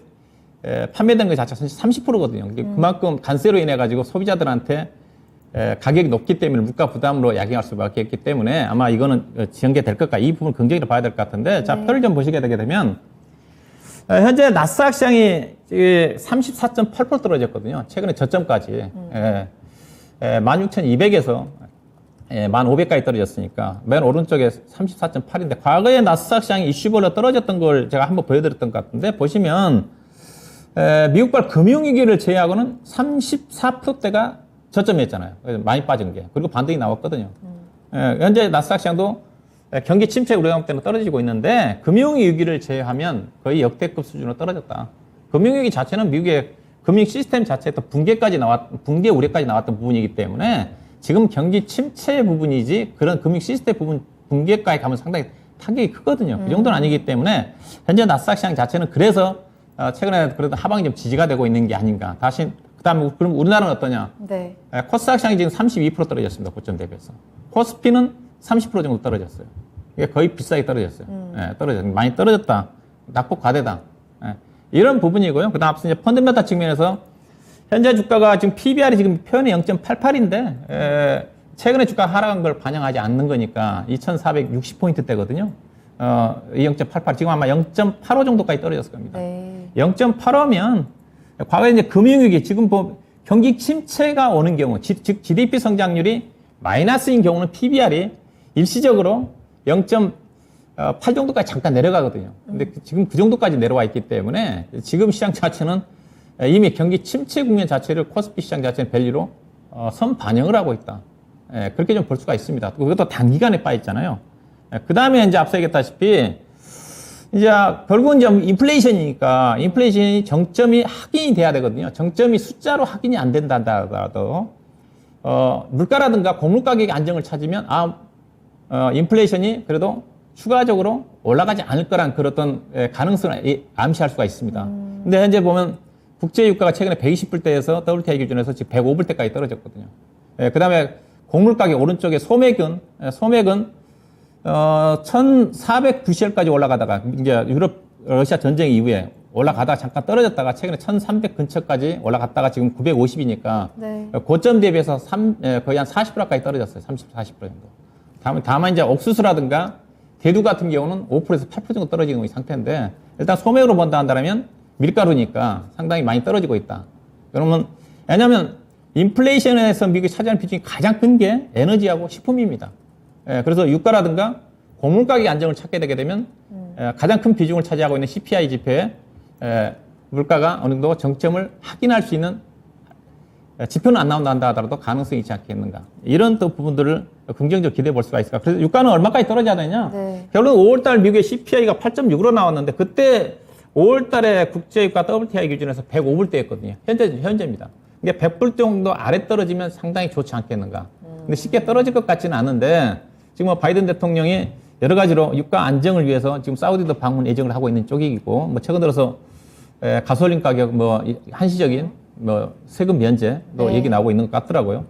판매되는 것 자체가 30%거든요. 그만큼 관세로 인해가지고 소비자들한테 가격이 높기 때문에 물가 부담으로 야기할 수밖에 없기 때문에 아마 이거는 전개될 것 같아요. 이 부분 긍정적으로 봐야 될 것 같은데 자, 표를 좀 보시게 되게 되면 현재 나스닥 시장이 34.8% 떨어졌거든요. 최근에 저점까지. 16,200에서 1,500까지 떨어졌으니까 맨 오른쪽에 34.8인데 과거에 나스닥 시장이 이슈별로 떨어졌던 걸 제가 한번 보여드렸던 것 같은데 보시면 미국발 금융위기를 제외하고는 34%대가 저점이었잖아요. 많이 빠진 게. 그리고 반등이 나왔거든요. 현재 나스닥 시장도 경기 침체 우려감 때문에 떨어지고 있는데 금융위기를 제외하면 거의 역대급 수준으로 떨어졌다. 금융위기 자체는 미국의 금융 시스템 자체에 또 붕괴 우려까지 나왔던 부분이기 때문에 지금 경기 침체 부분이지 그런 금융 시스템 부분 붕괴까지 가면 상당히 타격이 크거든요. 그 정도는 아니기 때문에 현재 나스닥 시장 자체는 그래서 최근에 그래도 하방이 좀 지지가 되고 있는 게 아닌가. 다시 그다음에 그럼 우리나라는 어떠냐? 네. 코스닥 시장이 지금 32% 떨어졌습니다. 고점 대비해서. 코스피는 30% 정도 떨어졌어요. 이게 거의 비싸게 떨어졌어요. 떨어졌어요. 많이 떨어졌다. 낙폭 과대다. 이런 부분이고요. 그다음 앞서 이제 펀드메타 측면에서 현재 주가가 지금 PBR이 지금 표현이 0.88인데 최근에 주가 하락한 걸 반영하지 않는 거니까 2,460포인트대거든요. 이 0.88 지금 아마 0.85 정도까지 떨어졌을 겁니다. 네. 0.85면 과거에 이제 금융위기 지금 경기 침체가 오는 경우 즉 GDP 성장률이 마이너스인 경우는 PBR이 일시적으로 0.8 정도까지 잠깐 내려가거든요. 근데 지금 그 정도까지 내려와 있기 때문에 지금 시장 자체는 이미 경기 침체 국면 자체를 코스피 시장 자체는 밸류로 선 반영을 하고 있다. 그렇게 좀 볼 수가 있습니다. 그것도 단기간에 빠있잖아요. 그 다음에 이제 앞서 얘기했다시피 이제 결국은 이제 인플레이션이니까 인플레이션이 정점이 확인이 돼야 되거든요. 정점이 숫자로 확인이 안 된다 하더라도 물가라든가 곡물 가격의 안정을 찾으면 인플레이션이 그래도 추가적으로 올라가지 않을 거란 그런 가능성을 암시할 수가 있습니다. 근데 현재 보면 국제 유가가 최근에 120불대에서 WTI 기준에서 지금 105불대까지 떨어졌거든요. 그 다음에 곡물 가격 오른쪽에 소맥은 1,490까지 올라가다가 이제 유럽 러시아 전쟁 이후에 올라가다가 잠깐 떨어졌다가 최근에 1,300 근처까지 올라갔다가 지금 950이니까 네. 고점 대비해서 거의 한 40%까지 떨어졌어요. 30, 40% 정도. 다만 이제 옥수수라든가 대두 같은 경우는 5%에서 8% 정도 떨어지는 상태인데 일단 소맥으로 본다 한다면 밀가루니까 상당히 많이 떨어지고 있다. 그러면 왜냐하면 인플레이션에서 미국이 차지하는 비중이 가장 큰 게 에너지하고 식품입니다. 그래서 유가라든가 곡물 가격 안정을 찾게 되게 되면 가장 큰 비중을 차지하고 있는 CPI 지표에 물가가 어느 정도 정점을 확인할 수 있는 지표는 안 나온다 하더라도 가능성이 있지 않겠는가. 이런 또 부분들을 긍정적으로 기대해 볼 수가 있을까. 그래서 유가는 얼마까지 떨어져야 되냐. 네. 결국 5월달 미국의 CPI가 8.6으로 나왔는데 그때 5월달에 국제유가 WTI 기준에서 105불대였거든요. 현재입니다. 이게 100불 정도 아래 떨어지면 상당히 좋지 않겠는가. 근데 쉽게 떨어질 것 같지는 않은데 지금 바이든 대통령이 여러 가지로 유가 안정을 위해서 지금 사우디도 방문 예정을 하고 있는 쪽이고 최근 들어서 가솔린 가격 한시적인 세금 면제도 네. 얘기 나오고 있는 것 같더라고요.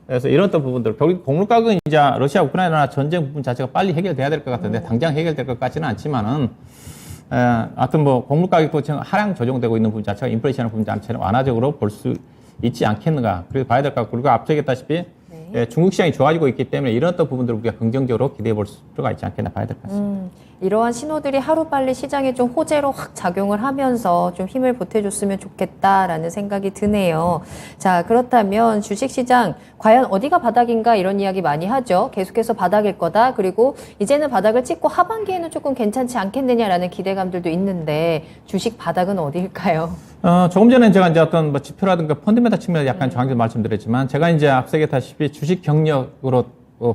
그래서 이런 어떤 부분들 결국 곡물 가격은 이제 러시아 우크라이나 전쟁 부분 자체가 빨리 해결돼야 될 것 같은데 당장 해결될 것 같지는 않지만은 하여튼 곡물 가격도 지금 하향 조정되고 있는 부분 자체가 인플레이션 부분 자체는 완화적으로 볼 수 있지 않겠는가. 그래서 봐야 될 것 같고 그리고 앞서 얘기했다시피 중국 시장이 좋아지고 있기 때문에 이런 어떤 부분들을 우리가 긍정적으로 기대해 볼 수가 있지 않겠나 봐야 될 것 같습니다. 이러한 신호들이 하루빨리 시장에 좀 호재로 확 작용을 하면서 좀 힘을 보태줬으면 좋겠다라는 생각이 드네요. 자, 그렇다면 주식시장 과연 어디가 바닥인가 이런 이야기 많이 하죠. 계속해서 바닥일 거다. 그리고 이제는 바닥을 찍고 하반기에는 조금 괜찮지 않겠느냐라는 기대감들도 있는데 주식 바닥은 어디일까요? 조금 전에 제가 이제 어떤 뭐 지표라든가 펀드메타 측면에 약간 정확히 말씀드렸지만 제가 이제 앞서 얘기했다시피 주식 경력으로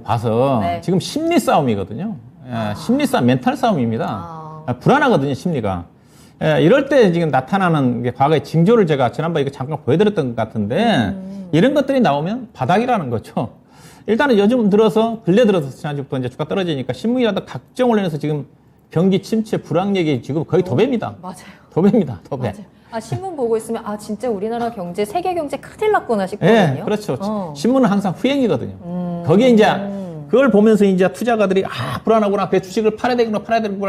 봐서 네. 지금 심리 싸움이거든요. 심리 싸움, 멘탈 싸움입니다. 불안하거든요, 심리가. 이럴 때 지금 나타나는 게 과거의 징조를 제가 지난번에 이거 잠깐 보여드렸던 것 같은데 이런 것들이 나오면 바닥이라는 거죠. 일단은 요즘 들어서 근래 들어서 지난주부터 이제 주가 떨어지니까 신문이라도 각종 언론에서 지금 경기 침체 불황 얘기 지금 거의 도배입니다. 맞아요. 도배입니다. 도배. 맞아요. 신문 보고 있으면 진짜 우리나라 경제, 세계 경제 큰일 났구나 싶거든요. 네, 그렇죠. 신문은 항상 후행이거든요. 거기에 이제 그걸 보면서 이제 투자가들이 불안하구나. 그래 주식을 팔아야 되구나.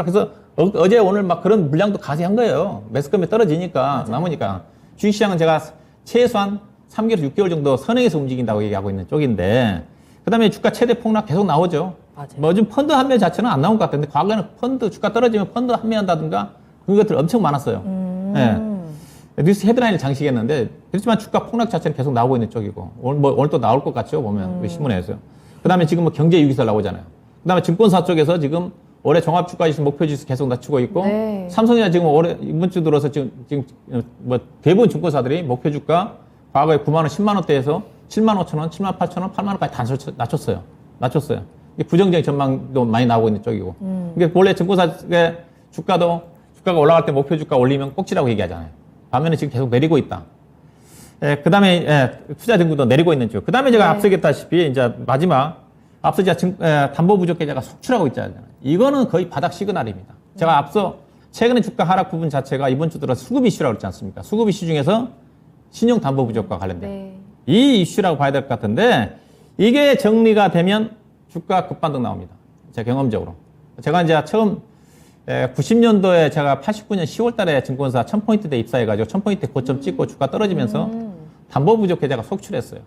그래서 어제 오늘 막 그런 물량도 가세한 거예요. 매수금이 떨어지니까 맞아요. 남으니까 주식시장은 제가 최소한 3개월, 6개월 정도 선행해서 움직인다고 얘기하고 있는 쪽인데 그다음에 주가 최대 폭락 계속 나오죠. 맞아요. 뭐 요즘 펀드 판매 자체는 안 나온 것 같은데 과거에는 펀드 주가 떨어지면 펀드 판매한다든가 그런 것들 엄청 많았어요. 네. 뉴스 헤드라인을 장식했는데 그렇지만 주가 폭락 자체는 계속 나오고 있는 쪽이고 오늘 또 나올 것 같죠 보면 우리 신문에서. 그다음에 지금 뭐 경제 유기설 나오잖아요. 그다음에 증권사 쪽에서 지금 올해 종합주가지수 목표지수 계속 낮추고 있고 네. 삼성이나 지금 올해 이번 주 들어서 지금 뭐 대부분 증권사들이 목표 주가 과거에 9만 원, 10만 원대에서 7만 5천 원, 7만 8천 원, 8만 원까지 다 낮췄어요. 이게 부정적인 전망도 많이 나오고 있는 쪽이고. 이게 원래 증권사의 주가가 올라갈 때 목표 주가 올리면 꼭지라고 얘기하잖아요. 반면에 지금 계속 내리고 있다. 그 다음에 투자 등급도 내리고 있는 쪽. 그 다음에 제가 앞서 얘기했다시피 이제 마지막 앞서 제가 담보 부족 계좌가 속출하고 있잖아요. 이거는 거의 바닥 시그널입니다. 제가 앞서 최근에 주가 하락 부분 자체가 이번 주 들어 수급 이슈라고 그랬지 않습니까? 수급 이슈 중에서 신용 담보 부족과 관련된 이 이슈라고 봐야 될 것 같은데 이게 정리가 되면 주가 급반등 나옵니다. 제 경험적으로. 제가 이제 처음 90년도에 제가 89년 10월 달에 증권사 1000포인트대 입사해가지고 1000포인트 고점 찍고 주가 떨어지면서 담보 부족 계좌가 속출했어요.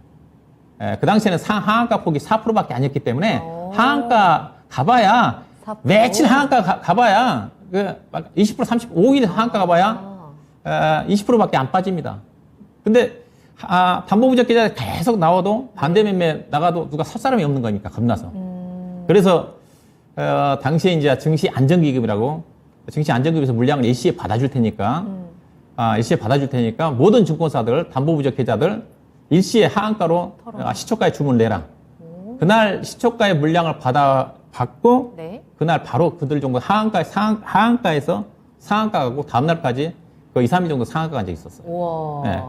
그 당시에는 하한가 폭이 4%밖에 아니었기 때문에 하한가 가봐야 4%? 며칠 하한가 가봐야 20% 35일 하한가 가봐야 20%밖에 안 빠집니다. 근데 담보 부족 계좌가 계속 나와도 반대 매매 나가도 누가 살 사람이 없는 거니까 겁나서. 그래서 당시에 이제 증시 안정기금이라고 증시 안정기금에서 물량을 일시에 받아줄 테니까 일시에 받아줄 테니까 모든 증권사들 담보 부족 계좌들 일시에 하한가로 시초가에 주문을 내라. 그날 시초가의 물량을 받고 네. 그날 바로 그들 정도 하한가에서 상한가 가고 다음날까지 그 2, 3일 정도 상한가가 이제 있었어요. 네.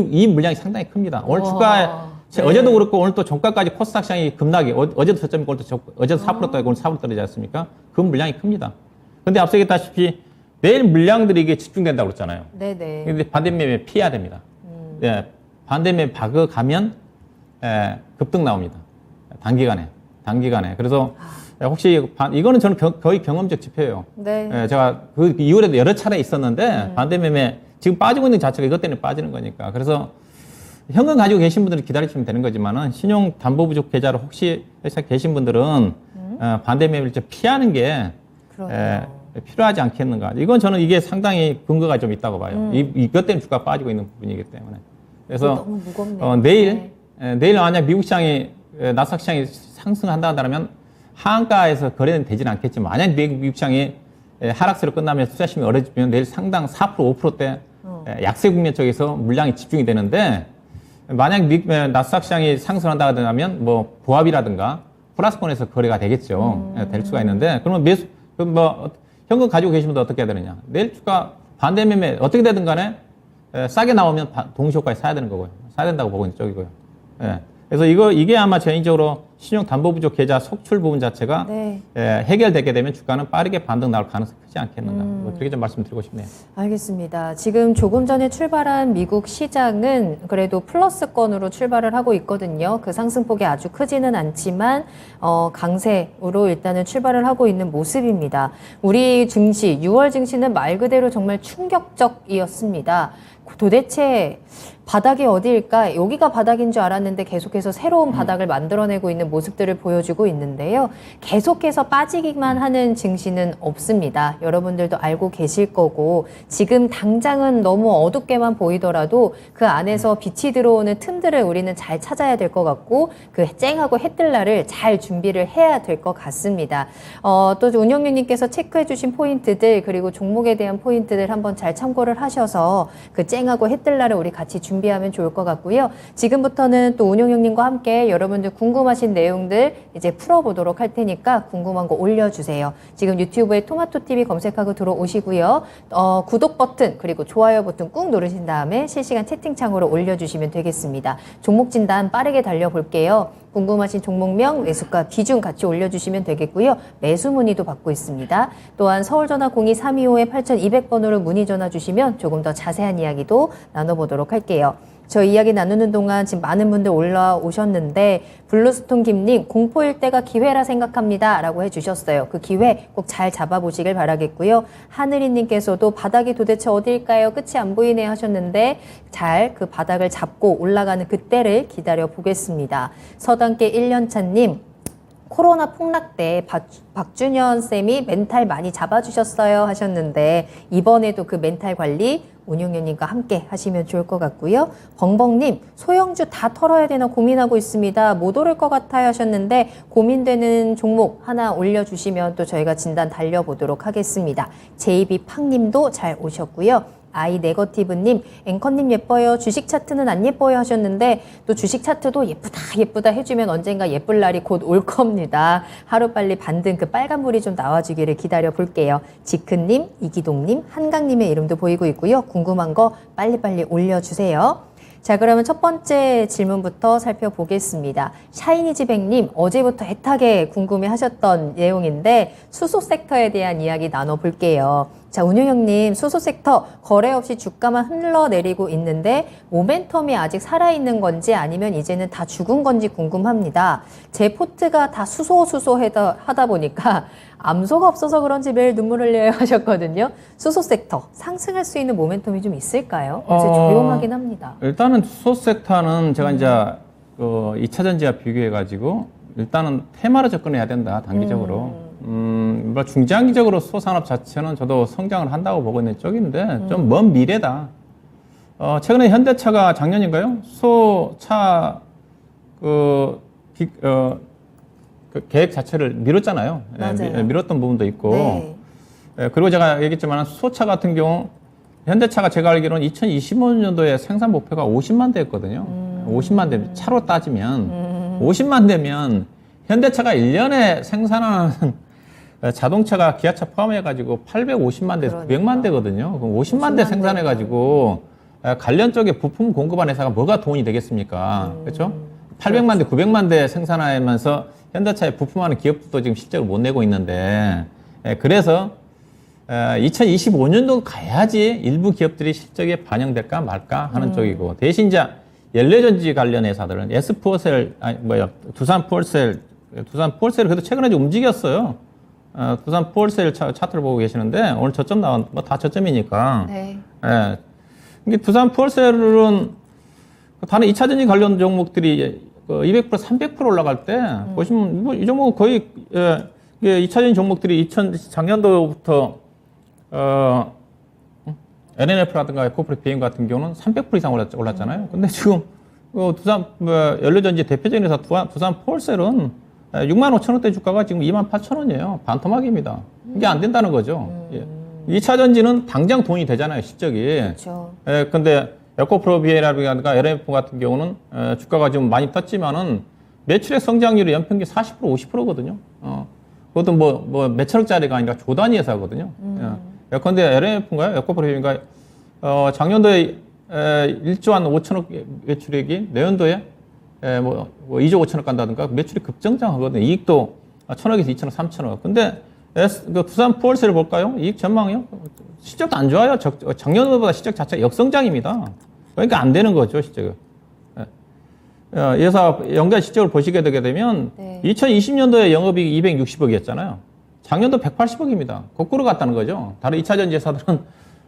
이 물량이 상당히 큽니다. 오늘 주가에 네. 어제도 그렇고 오늘 또 종가까지 코스닥 시장이 급락이 어제도 저점이고 어제도 4% 떨어지고 오늘 4% 떨어지지 않습니까? 그 물량이 큽니다. 근데 앞서 얘기했다시피 내일 물량들이 이게 집중된다고 그랬잖아요. 네네. 근데 반대매매 피해야 됩니다. 예, 반대매매 박으가면 급등 나옵니다. 단기간에. 그래서 혹시 이거는 저는 거의 경험적 지표예요. 네. 예, 제가 그 이후에도 여러 차례 있었는데 반대매매 지금 빠지고 있는 자체가 이것 때문에 빠지는 거니까. 그래서 현금 가지고 계신 분들은 기다리시면 되는 거지만은 신용 담보 부족 계좌를 혹시 회사에 계신 분들은 반대매매를 좀 피하는 게 필요하지 않겠는가. 이건 저는 이게 상당히 근거가 좀 있다고 봐요. 이것 때문에 주가 빠지고 있는 부분이기 때문에. 그래서 너무 무겁네요. 내일 만약 미국 시장이 나스닥 시장이 상승한다 한다면 하한가에서 거래는 되지는 않겠지만 만약 미국 시장이 하락세로 끝나면 투자심이 어려지면 내일 상당 4% 5%대 약세 국면 쪽에서 물량이 집중이 되는데 만약 나스닥 시장이 상승한다 하면 뭐 보합이라든가 플러스권에서 거래가 되겠죠. 될 수가 있는데 그러면 현금 가지고 계신 분들 어떻게 해야 되느냐. 내일 주가 반대매매 어떻게 되든 간에 싸게 나오면 동시효과에 사야 되는 거고요. 사야 된다고 보고 있는 쪽이고요. 예. 그래서 이게 아마 개인적으로 신용 담보 부족 계좌 속출 부분 자체가 네. 해결되게 되면 주가는 빠르게 반등 나올 가능성이 크지 않겠는가. 그렇게 좀 말씀드리고 싶네요. 알겠습니다. 지금 조금 전에 출발한 미국 시장은 그래도 플러스권으로 출발을 하고 있거든요. 그 상승폭이 아주 크지는 않지만 강세로 일단은 출발을 하고 있는 모습입니다. 우리 증시 6월 증시는 말 그대로 정말 충격적이었습니다. 도대체 바닥이 어디일까? 여기가 바닥인 줄 알았는데 계속해서 새로운 바닥을 만들어내고 있는 있는 모습들을 보여주고 있는데요. 계속해서 빠지기만 하는 증시는 없습니다. 여러분들도 알고 계실 거고 지금 당장은 너무 어둡게만 보이더라도 그 안에서 빛이 들어오는 틈들을 우리는 잘 찾아야 될 것 같고 그 쨍하고 해 뜰 날을 잘 준비를 해야 될 것 같습니다. 또 운영위님께서 체크해 주신 포인트들 그리고 종목에 대한 포인트들 한번 잘 참고를 하셔서 그 쨍하고 해 뜰 날을 우리 같이 준비하면 좋을 것 같고요. 지금부터는 또 운영위님과 함께 여러분들 궁금하신 내용들 이제 풀어보도록 할 테니까 궁금한 거 올려주세요. 지금 유튜브에 토마토TV 검색하고 들어오시고요. 구독 버튼 그리고 좋아요 버튼 꾹 누르신 다음에 실시간 채팅창으로 올려주시면 되겠습니다. 종목 진단 빠르게 달려볼게요. 궁금하신 종목명, 매수가, 비중 같이 올려주시면 되겠고요. 매수 문의도 받고 있습니다. 또한 서울전화 02-325-8200번으로 문의 전화 주시면 조금 더 자세한 이야기도 나눠보도록 할게요. 저 이야기 나누는 동안 지금 많은 분들 올라오셨는데 블루스톤 김님 공포일 때가 기회라 생각합니다 라고 해주셨어요. 그 기회 꼭 잘 잡아보시길 바라겠고요. 하늘이님께서도 바닥이 도대체 어디일까요? 끝이 안 보이네 하셨는데 잘 그 바닥을 잡고 올라가는 그때를 기다려 보겠습니다. 서당계 1년차님 코로나 폭락 때 박준현 쌤이 멘탈 많이 잡아주셨어요 하셨는데 이번에도 그 멘탈 관리 운용위님과 함께 하시면 좋을 것 같고요. 벙벙님 소형주 다 털어야 되나 고민하고 있습니다. 못 오를 것 같아요 하셨는데 고민되는 종목 하나 올려주시면 또 저희가 진단 달려보도록 하겠습니다. JB팡님도 잘 오셨고요. 아이 네거티브님, 앵커님 예뻐요. 주식 차트는 안 예뻐요 하셨는데 또 주식 차트도 예쁘다 해주면 언젠가 예쁠 날이 곧 올 겁니다. 하루빨리 반등 그 빨간불이 좀 나와주기를 기다려 볼게요. 지크님, 이기동님, 한강님의 이름도 보이고 있고요. 궁금한 거 빨리빨리 올려주세요. 자, 그러면 첫 번째 질문부터 살펴보겠습니다. 샤이니즈백님, 어제부터 애타게 궁금해하셨던 내용인데 수소 섹터에 대한 이야기 나눠볼게요. 자, 운용형님, 수소 섹터 거래 없이 주가만 흘러내리고 있는데 모멘텀이 아직 살아있는 건지 아니면 이제는 다 죽은 건지 궁금합니다. 제 포트가 다 수소 하다 보니까 암소가 없어서 그런지 매일 눈물 흘려요 하셨거든요. 수소 섹터 상승할 수 있는 모멘텀이 좀 있을까요? 이제 조용하긴 합니다. 일단은 수소 섹터는 제가 이제 2차 전지와 비교해가지고 일단은 테마로 접근해야 된다 단기적으로. 뭐 중장기적으로 수소 산업 자체는 저도 성장을 한다고 보고 있는 쪽인데 좀 먼 미래다. 최근에 현대차가 작년인가요? 수소차 그 계획 자체를 미뤘잖아요. 미뤘던 부분도 있고. 네. 그리고 제가 얘기했지만 수소차 같은 경우 현대차가 제가 알기로는 2025년도에 생산 목표가 50만 대였거든요. 50만 대 차로 따지면 50만 대면 현대차가 1년에 생산하는 자동차가 기아차 포함해가지고 850만 대, 그러니까. 900만 대거든요. 그럼 50만 대 생산해가지고 관련 쪽에 부품 공급한 회사가 뭐가 돈이 되겠습니까? 그렇죠? 800만 대, 900만 대 생산하면서 현대차에 부품하는 기업도 지금 실적을 못 내고 있는데 그래서 2025년도 가야지 일부 기업들이 실적에 반영될까 말까 하는 쪽이고 대신 이제 연료전지 관련 회사들은 두산 포얼셀 그래도 최근에 좀 움직였어요. 두산 포얼셀 차트를 보고 계시는데 오늘 저점 나온 뭐 다 저점이니까. 네. 예. 이게 두산 포얼셀은 다른 2차 전지 관련 종목들이 200% 300% 올라갈 때 보시면 뭐 이 종목은 거의 2차 전지 종목들이 작년도부터 NNF라든가 에코프로 BM 같은 경우는 300% 이상 올랐잖아요. 근데 지금 두산 연료전지 대표적인 회사 두산 포얼셀은 6만 5천 원대 주가가 지금 2만 8천 원이에요. 반토막입니다. 이게 안 된다는 거죠. 2차 전지는 당장 돈이 되잖아요, 실적이. 그렇죠. 근데 에코프로 BM이라든가 LMF 같은 경우는 주가가 좀 많이 떴지만은 매출액 성장률이 연평균 40% 50%거든요. 그것도 뭐 몇천억짜리가 아니라 조 단위 회사거든요. 예컨대 LMF인가요? 에코프로 BM인가요? 작년도에 1조 한 5천억 매출액이 내년도에 뭐 2조 5천억 간다든가 매출이 급성장하거든요. 이익도 1,000억에서 2천억, 3천억. 근데 두산 포얼셀을 볼까요? 이익 전망이요? 실적도 안 좋아요. 작년보다 실적 자체가 역성장입니다. 그러니까 안 되는 거죠, 실적은. 이 회사 연간 실적을 보시게 되게 되면 네. 2020년도에 영업이익 260억이었잖아요. 작년도 180억입니다. 거꾸로 갔다는 거죠. 다른 2차 전지 회사들은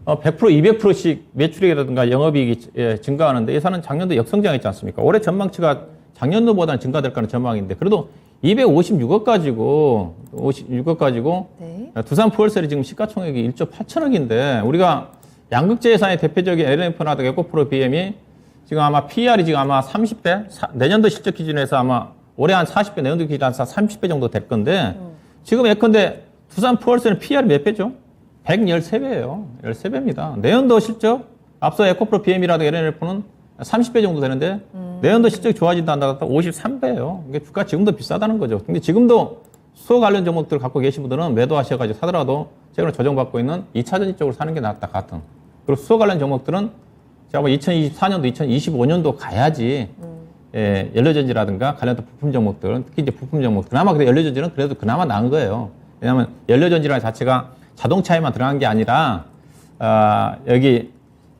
100%, 200%씩 매출이라든가 영업이익이 증가하는데 이 회사는 작년도 역성장했지 않습니까? 올해 전망치가 작년도보다는 증가될 거라는 전망인데 그래도 256억 가지고 네. 두산 푸얼셀이 지금 시가총액이 1조 8천억인데 우리가 양극재 예산의 대표적인 LNF나 에코프로 BM이 지금 아마 PER이 지금 아마 30배 내년도 실적 기준에서 아마 올해 한 40배 내년도 기준에서 30배 정도 될 건데 지금 예컨대 두산 푸얼셀은 PER이 몇 배죠? 113배예요. 13배입니다. 내년도 실적 앞서 에코프로 BM이라도 LNF는 30배 정도 되는데 내년도 실적이 좋아진다 한다 53배예요. 이게 주가 지금도 비싸다는 거죠. 근데 지금도 수소 관련 종목들 갖고 계신 분들은 매도하셔가지고 사더라도 최근에 조정받고 있는 2차전지 쪽으로 사는 게 낫다 같은. 그리고 수소 관련 종목들은 제가 2024년도, 2025년도 가야지 예, 연료전지라든가 관련된 부품 종목들, 특히 이제 부품 종목들. 그나마 근데 연료전지는 그래도 그나마 나은 거예요. 왜냐하면 연료전지라는 자체가 자동차에만 들어간 게 아니라 여기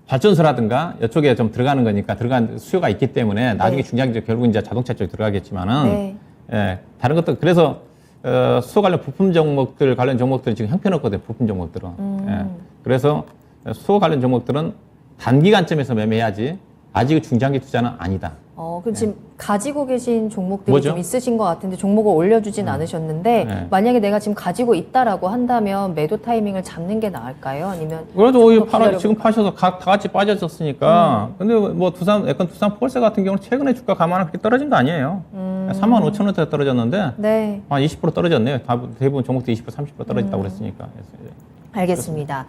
발전소라든가 이쪽에 좀 들어가는 거니까 들어간 수요가 있기 때문에 나중에 중장기적 결국 이제 자동차 쪽에 들어가겠지만은 네. 예, 다른 것도 그래서 수소 관련 부품 종목들 관련 종목들은 지금 형편없거든요. 부품 종목들은. 예, 그래서 수소 관련 종목들은 단기간쯤에서 매매해야지 아직 중장기 투자는 아니다. 그럼 지금 가지고 계신 종목들이 뭐죠? 좀 있으신 것 같은데 종목을 올려주진 않으셨는데 네. 만약에 내가 지금 가지고 있다라고 한다면 매도 타이밍을 잡는 게 나을까요? 아니면 그래도 오히려 기다려볼까요? 지금 파셔서 다 같이 빠졌었으니까. 근데 뭐 두산 폴세 같은 경우는 최근에 주가 가만히 그렇게 떨어진 거 아니에요. 35,000원대 떨어졌는데 네. 한 20% 떨어졌네요. 대부분 종목도 20% 30% 떨어졌다고 그랬으니까. 알겠습니다.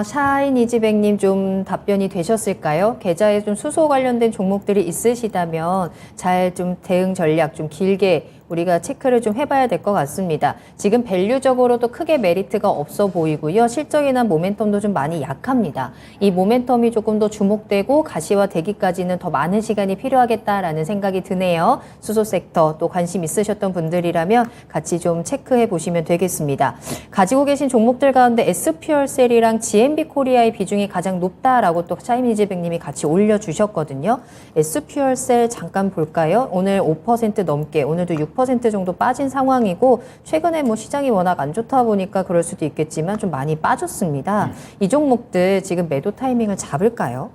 샤이니즈백님 좀 답변이 되셨을까요? 계좌에 좀 수소 관련된 종목들이 있으시다면 잘 좀 대응 전략 좀 길게 우리가 체크를 좀 해봐야 될 것 같습니다. 지금 밸류적으로도 크게 메리트가 없어 보이고요. 실적이나 모멘텀도 좀 많이 약합니다. 이 모멘텀이 조금 더 주목되고 가시화되기까지는 더 많은 시간이 필요하겠다라는 생각이 드네요. 수소 섹터 또 관심 있으셨던 분들이라면 같이 좀 체크해 보시면 되겠습니다. 가지고 계신 종목들 가운데 SPL셀이랑 GMB 코리아의 비중이 가장 높다라고 또 샤이니즈백님이 같이 올려주셨거든요. SPL셀 잠깐 볼까요? 오늘 5% 넘게 오늘도 6% 정도 빠진 상황이고 최근에 뭐 시장이 워낙 안 좋다 보니까 그럴 수도 있겠지만 좀 많이 빠졌습니다. 이 종목들 지금 매도 타이밍을 잡을까요?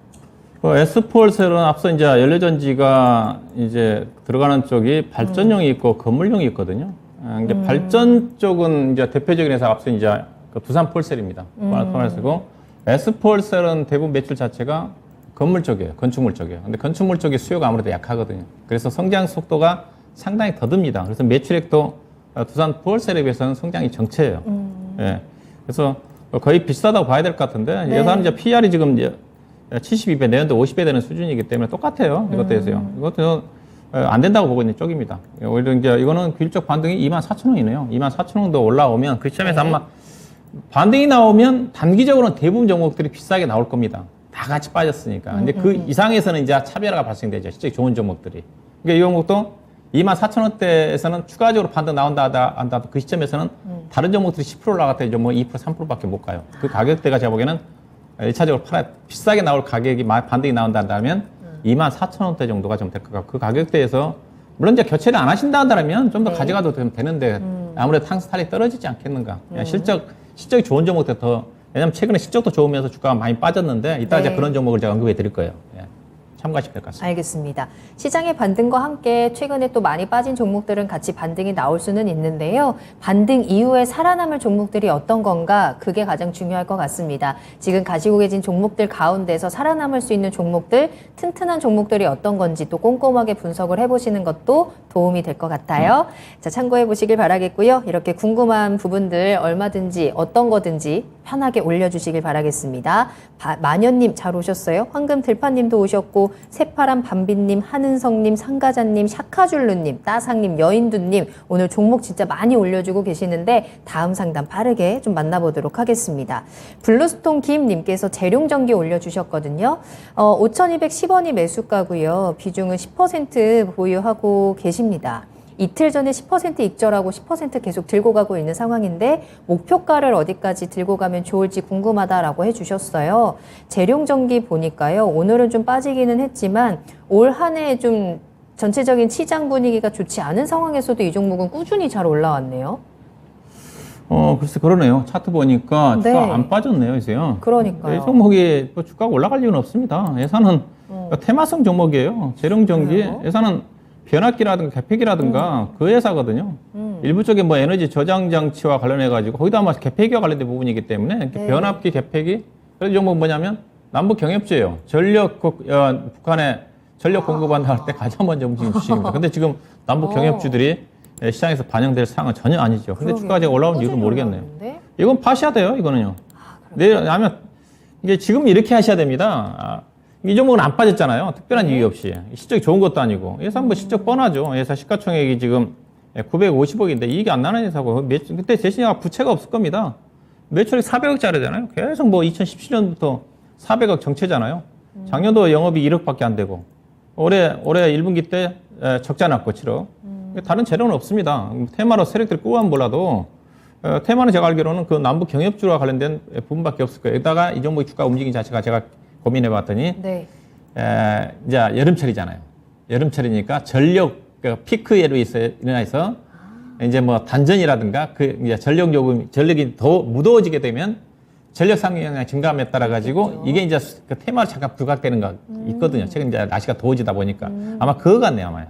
S폴셀은 앞서 이제 연료전지가 이제 들어가는 쪽이 발전용이 있고 건물용이 있거든요. 이게 발전 쪽은 이제 대표적인 회사 앞서 이제 그 두산폴셀입니다. 두산폴셀이고 S폴셀은 대부분 매출 자체가 건물 쪽이에요. 건축물 쪽이에요. 근데 건축물 쪽이 수요가 아무래도 약하거든요. 그래서 성장 속도가 상당히 더듭니다. 그래서 매출액도 두산 푸얼셀에 비해서는 성장이 정체예요. 예. 그래서 거의 비슷하다고 봐야 될 것 같은데 네. 예산 이제 PR이 지금 72배 내년도 50배 되는 수준이기 때문에 똑같아요. 이것도 해서요. 이것도 안 된다고 보고 있는 쪽입니다. 오히려 이제 이거는 규율적 반등이 24,000원이네요. 24,000원도 올라오면 그 시점에서 아마 반등이 나오면 단기적으로는 대부분 종목들이 비싸게 나올 겁니다. 다 같이 빠졌으니까. 근데 그 이상에서는 이제 차별화가 발생되죠. 실제 좋은 종목들이. 그러니까 이 종목도 24,000원대에서는 추가적으로 반등 나온다 한다 그 시점에서는 다른 종목들이 10% 올라갔다 이제 뭐 2% 3%밖에 못 가요. 그 가격대가 제가 보기에는 1차적으로 비싸게 나올 가격이 반등이 나온다 한다면 24,000원대 정도가 좀 될 것 같고 그 가격대에서 물론 이제 교체를 안 하신다 한다면 좀 더 가져가도 되는데 아무래도 탕스탈이 떨어지지 않겠는가. 실적이 좋은 종목들 더 왜냐면 최근에 실적도 좋으면서 주가가 많이 빠졌는데 이따 이제 그런 종목을 제가 언급해 드릴 거예요. 예. 참고하시면 될 것 같습니다. 알겠습니다. 시장의 반등과 함께 최근에 또 많이 빠진 종목들은 같이 반등이 나올 수는 있는데요. 반등 이후에 살아남을 종목들이 어떤 건가 그게 가장 중요할 것 같습니다. 지금 가지고 계신 종목들 가운데서 살아남을 수 있는 종목들, 튼튼한 종목들이 어떤 건지 또 꼼꼼하게 분석을 해보시는 것도 도움이 될 것 같아요. 자, 참고해 보시길 바라겠고요. 이렇게 궁금한 부분들 얼마든지 어떤 거든지 편하게 올려주시길 바라겠습니다. 마녀님 잘 오셨어요? 황금 들판님도 오셨고 새파란 밤빛님, 한은성님, 상가자님, 샤카줄루님, 따상님, 여인두님 오늘 종목 진짜 많이 올려주고 계시는데 다음 상담 빠르게 좀 만나보도록 하겠습니다. 블루스톤 김님께서 재룡전기 올려주셨거든요. 5,210원이 매수가고요. 비중은 10% 보유하고 계십니다. 이틀 전에 10% 익절하고 10% 계속 들고 가고 있는 상황인데 목표가를 어디까지 들고 가면 좋을지 궁금하다라고 해주셨어요. 재룡전기 보니까요. 오늘은 좀 빠지기는 했지만 올 한 해 좀 전체적인 시장 분위기가 좋지 않은 상황에서도 이 종목은 꾸준히 잘 올라왔네요. 글쎄 그러네요. 차트 보니까 네. 주가 안 빠졌네요, 이제요. 그러니까요. 이 종목이 주가가 올라갈 이유는 없습니다. 예산은 테마성 종목이에요. 재룡전기 그래요? 예산은 변압기라든가 개폐기라든가 그 회사거든요. 일부 쪽에 뭐 에너지 저장 장치와 관련해 가지고 거기다 아마 개폐기와 관련된 부분이기 때문에 네. 변압기, 개폐기 그래서 이종목 뭐냐면 남북 경협주예요. 북한에 전력 공급한다 할 때 가장 먼저 움직이는 주식입니다. 근데 지금 남북 경협주들이 시장에서 반영될 상황은 전혀 아니죠. 근데 주가가 올라온 이유를 모르겠네요. 이건 파셔야 돼요, 이거는요. 내일 하면 이게 지금 이렇게 하셔야 됩니다. 이 종목은 안 빠졌잖아요. 특별한 이유 없이. 실적이 좋은 것도 아니고. 회사 뭐 실적 뻔하죠. 회사 시가총액이 지금 950억인데 이익이 안 나는 회사고. 그때 대신에 부채가 없을 겁니다. 매출이 400억짜리잖아요. 계속 뭐 2017년부터 400억 정체잖아요. 작년도 영업이 1억밖에 안 되고. 올해 1분기 때 적자 났고 7억. 다른 재료는 없습니다. 테마로 세력들이 끄고 하면 몰라도 테마는 제가 알기로는 그 남북 경협주와 관련된 부분밖에 없을 거예요. 여기다가 이 종목의 주가 움직임 자체가 제가 고민해 봤더니 네. 이제 여름철이잖아요. 여름철이니까 전력 피크로 인해서 이제 뭐 단전이라든가 그 이제 전력이 더 무더워지게 되면 전력 상용량이 증감에 따라 가지고 이게 이제 그 테마로 잠깐 부각되는 거 있거든요. 최근 이제 날씨가 더워지다 보니까 아마 그거 같네요, 아마.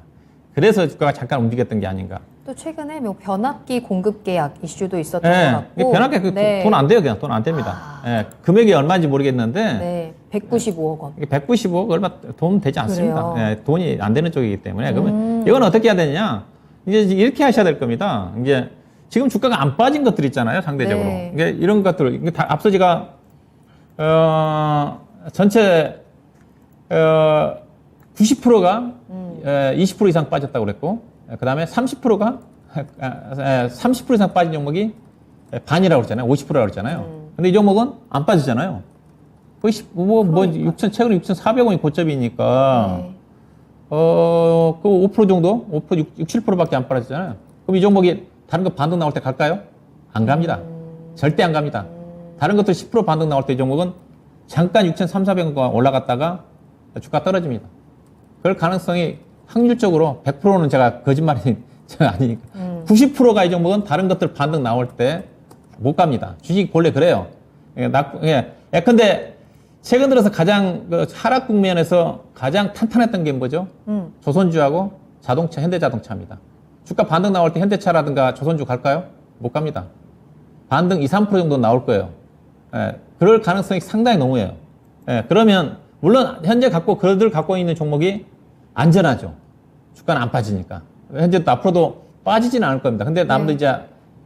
그래서 주가가 잠깐 움직였던 게 아닌가. 또 최근에 뭐 변압기 공급 계약 이슈도 있었던 것 같고. 변압기 돈 안 돼요, 그냥 돈 안 됩니다. 금액이 얼마인지 모르겠는데. 네, 195억 원. 195억 얼마 돈 되지 않습니다. 돈이 안 되는 쪽이기 때문에. 그러면 이건 어떻게 해야 되느냐? 이제 이렇게 하셔야 될 겁니다. 이제 지금 주가가 안 빠진 것들 있잖아요, 상대적으로. 네. 이게 이런 것들, 이게 다 앞서 제가 전체 90%가 20% 이상 빠졌다고 그랬고, 그 다음에 30%가 30% 이상 빠진 종목이 반이라고 그랬잖아요. 50%라고 그랬잖아요. 근데 이 종목은 안 빠지잖아요. 거의 최근에 6,400원이 고점이니까, 네. 그 5% 정도? 5%, 6, 7%밖에 안 빠졌잖아요. 그럼 이 종목이 다른 거 반등 나올 때 갈까요? 안 갑니다. 절대 안 갑니다. 다른 것들 10% 반등 나올 때 이 종목은 잠깐 6,300원 올라갔다가 주가 떨어집니다. 그럴 가능성이 확률적으로 100%는 제가 거짓말이 아니니까 90%가 이 종목은 다른 것들 반등 나올 때 못 갑니다. 주식 본래 그래요. 근데 최근 들어서 가장 하락 국면에서 가장 탄탄했던 게 뭐죠? 조선주하고 자동차, 현대자동차입니다. 주가 반등 나올 때 현대차라든가 조선주 갈까요? 못 갑니다. 반등 2, 3% 정도 나올 거예요. 그럴 가능성이 상당히 너무해요. 그러면 물론 현재 그들 갖고 있는 종목이 안전하죠. 주가는 안 빠지니까. 현재 또 앞으로도 빠지지는 않을 겁니다. 근데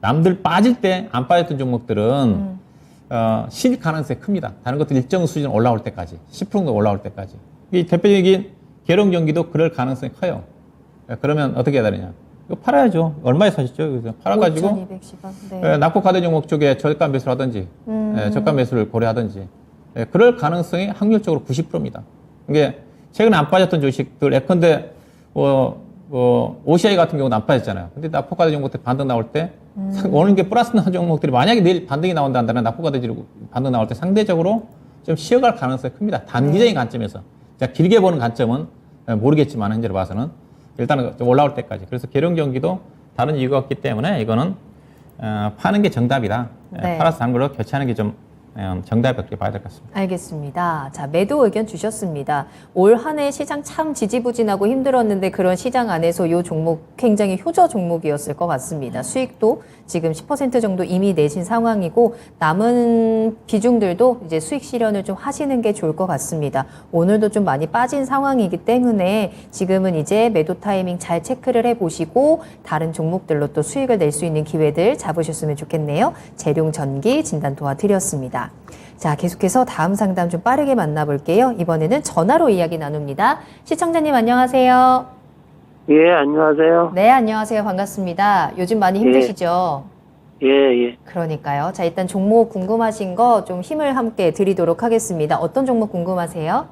남들 빠질 때 안 빠졌던 종목들은 실 가능성이 큽니다. 다른 것들 일정 수준 올라올 때까지, 10% 정도 올라올 때까지. 이 대표적인 계룡 경기도 그럴 가능성이 커요. 그러면 어떻게 해야 되느냐? 이거 팔아야죠. 얼마에 사셨죠? 그래서 팔아가지고 5,210원. 네. 낙폭 가대 종목 쪽에 저가 매수를 하든지, 저가 매수를 고려하든지, 그럴 가능성이 확률적으로 90%입니다. 이게 최근에 안 빠졌던 주식들, 예컨대 OCI 같은 경우는 안 빠졌잖아요. 근데 낙폭 가대 종목들 반등 나올 때 오는 게 플러스 나온 종목들이 만약에 내일 반등이 나온다 한다면 낙폭 가대 반등 나올 때 상대적으로 좀 쉬어갈 가능성이 큽니다. 단기적인 관점에서. 자, 길게 보는 관점은 모르겠지만 현재로 봐서는 일단은 좀 올라올 때까지. 그래서 계룡 경기도 다른 이유가 없기 때문에 이거는 파는 게 정답이다. 네. 팔아서 단 걸로 교체하는 게 좀 정답이 그렇게 봐야 될 것 같습니다. 알겠습니다. 자, 매도 의견 주셨습니다. 올 한 해 시장 참 지지부진하고 힘들었는데 그런 시장 안에서 이 종목 굉장히 효저 종목이었을 것 같습니다. 수익도 지금 10% 정도 이미 내신 상황이고 남은 비중들도 이제 수익 실현을 좀 하시는 게 좋을 것 같습니다. 오늘도 좀 많이 빠진 상황이기 때문에 지금은 이제 매도 타이밍 잘 체크를 해보시고 다른 종목들로 또 수익을 낼 수 있는 기회들 잡으셨으면 좋겠네요. 재룡전기 진단 도와드렸습니다. 자, 계속해서 다음 상담 좀 빠르게 만나볼게요. 이번에는 전화로 이야기 나눕니다. 시청자님 안녕하세요. 예, 안녕하세요. 네, 안녕하세요. 반갑습니다. 요즘 많이 힘드시죠? 예. 그러니까요. 자, 일단 종목 궁금하신 거 좀 힘을 함께 드리도록 하겠습니다. 어떤 종목 궁금하세요?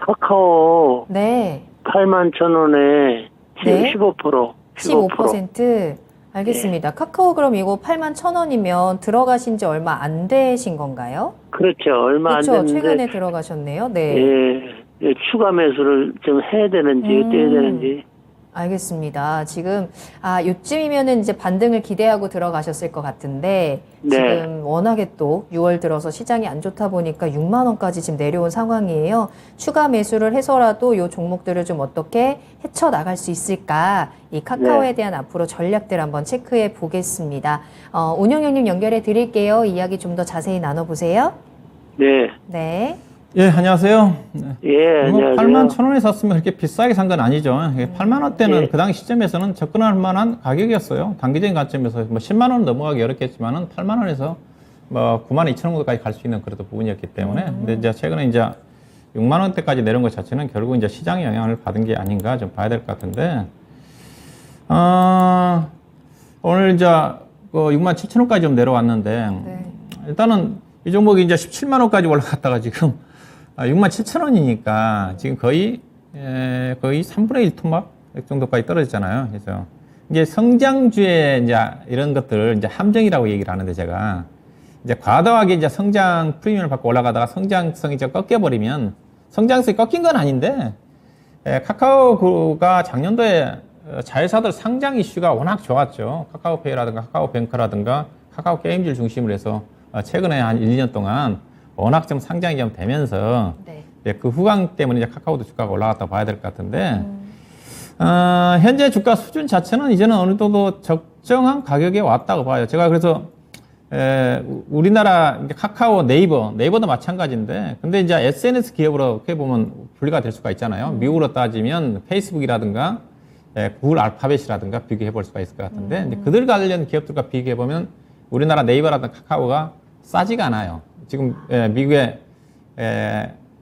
카카오 네. 81,000원에 네. 15%. 15%. 알겠습니다. 카카오 그럼 이거 81,000원이면 들어가신 지 얼마 안 되신 건가요? 그렇죠. 얼마 그렇죠. 안 됐는데. 최근에 들어가셨네요. 네. 예, 추가 매수를 좀 해야 되는지, 어떻게 해야 되는지. 알겠습니다. 지금 요쯤이면은 이제 반등을 기대하고 들어가셨을 것 같은데 네. 지금 워낙에 또 6월 들어서 시장이 안 좋다 보니까 6만 원까지 지금 내려온 상황이에요. 추가 매수를 해서라도 이 종목들을 좀 어떻게 헤쳐 나갈 수 있을까? 이 카카오에 네. 대한 앞으로 전략들 한번 체크해 보겠습니다. 운영형님 연결해 드릴게요. 이야기 좀 더 자세히 나눠보세요. 네. 네. 예, 안녕하세요. 예, 뭐 안녕하세요. 8만 1,000원에 샀으면 그렇게 비싸게 산 건 아니죠. 8만 원대는 예. 그 당시 시점에서는 접근할 만한 가격이었어요. 단기적인 관점에서 뭐 10만 원 넘어가기 어렵겠지만은 8만 원에서 뭐 9만 2천 원 정도까지 갈 수 있는 그런 부분이었기 때문에 근데 이제 최근에 이제 6만 원대까지 내려온 것 자체는 결국 이제 시장의 영향을 받은 게 아닌가 좀 봐야 될 것 같은데 오늘 이제 그 6만 7천 원까지 좀 내려왔는데 네. 일단은 이 종목이 이제 17만 원까지 올라갔다가 지금 6만 7천 원이니까 지금 거의 3분의 1 토막 정도까지 떨어졌잖아요. 그래서 이제 성장주의 이제 이런 것들 이제 함정이라고 얘기를 하는데 제가 이제 과도하게 이제 성장 프리미엄을 받고 올라가다가 성장성이 좀 꺾여버리면 성장성이 꺾인 건 아닌데 카카오가 작년도에 자회사들 상장 이슈가 워낙 좋았죠. 카카오페이라든가 카카오뱅크라든가 카카오 게임즈를 중심으로 해서 최근에 한 1, 2년 동안 워낙 좀 상장이 좀 되면서 네. 그 후광 때문에 이제 카카오도 주가가 올라갔다고 봐야 될 것 같은데 현재 주가 수준 자체는 이제는 어느 정도 적정한 가격에 왔다고 봐요. 제가 그래서 우리나라 이제 카카오, 네이버도 마찬가지인데 근데 이제 SNS 기업으로 어떻게 보면 분리가 될 수가 있잖아요. 미국으로 따지면 페이스북이라든가 구글 알파벳이라든가 비교해 볼 수가 있을 것 같은데 이제 그들 관련 기업들과 비교해 보면 우리나라 네이버라든가 카카오가 싸지가 않아요. 지금 미국의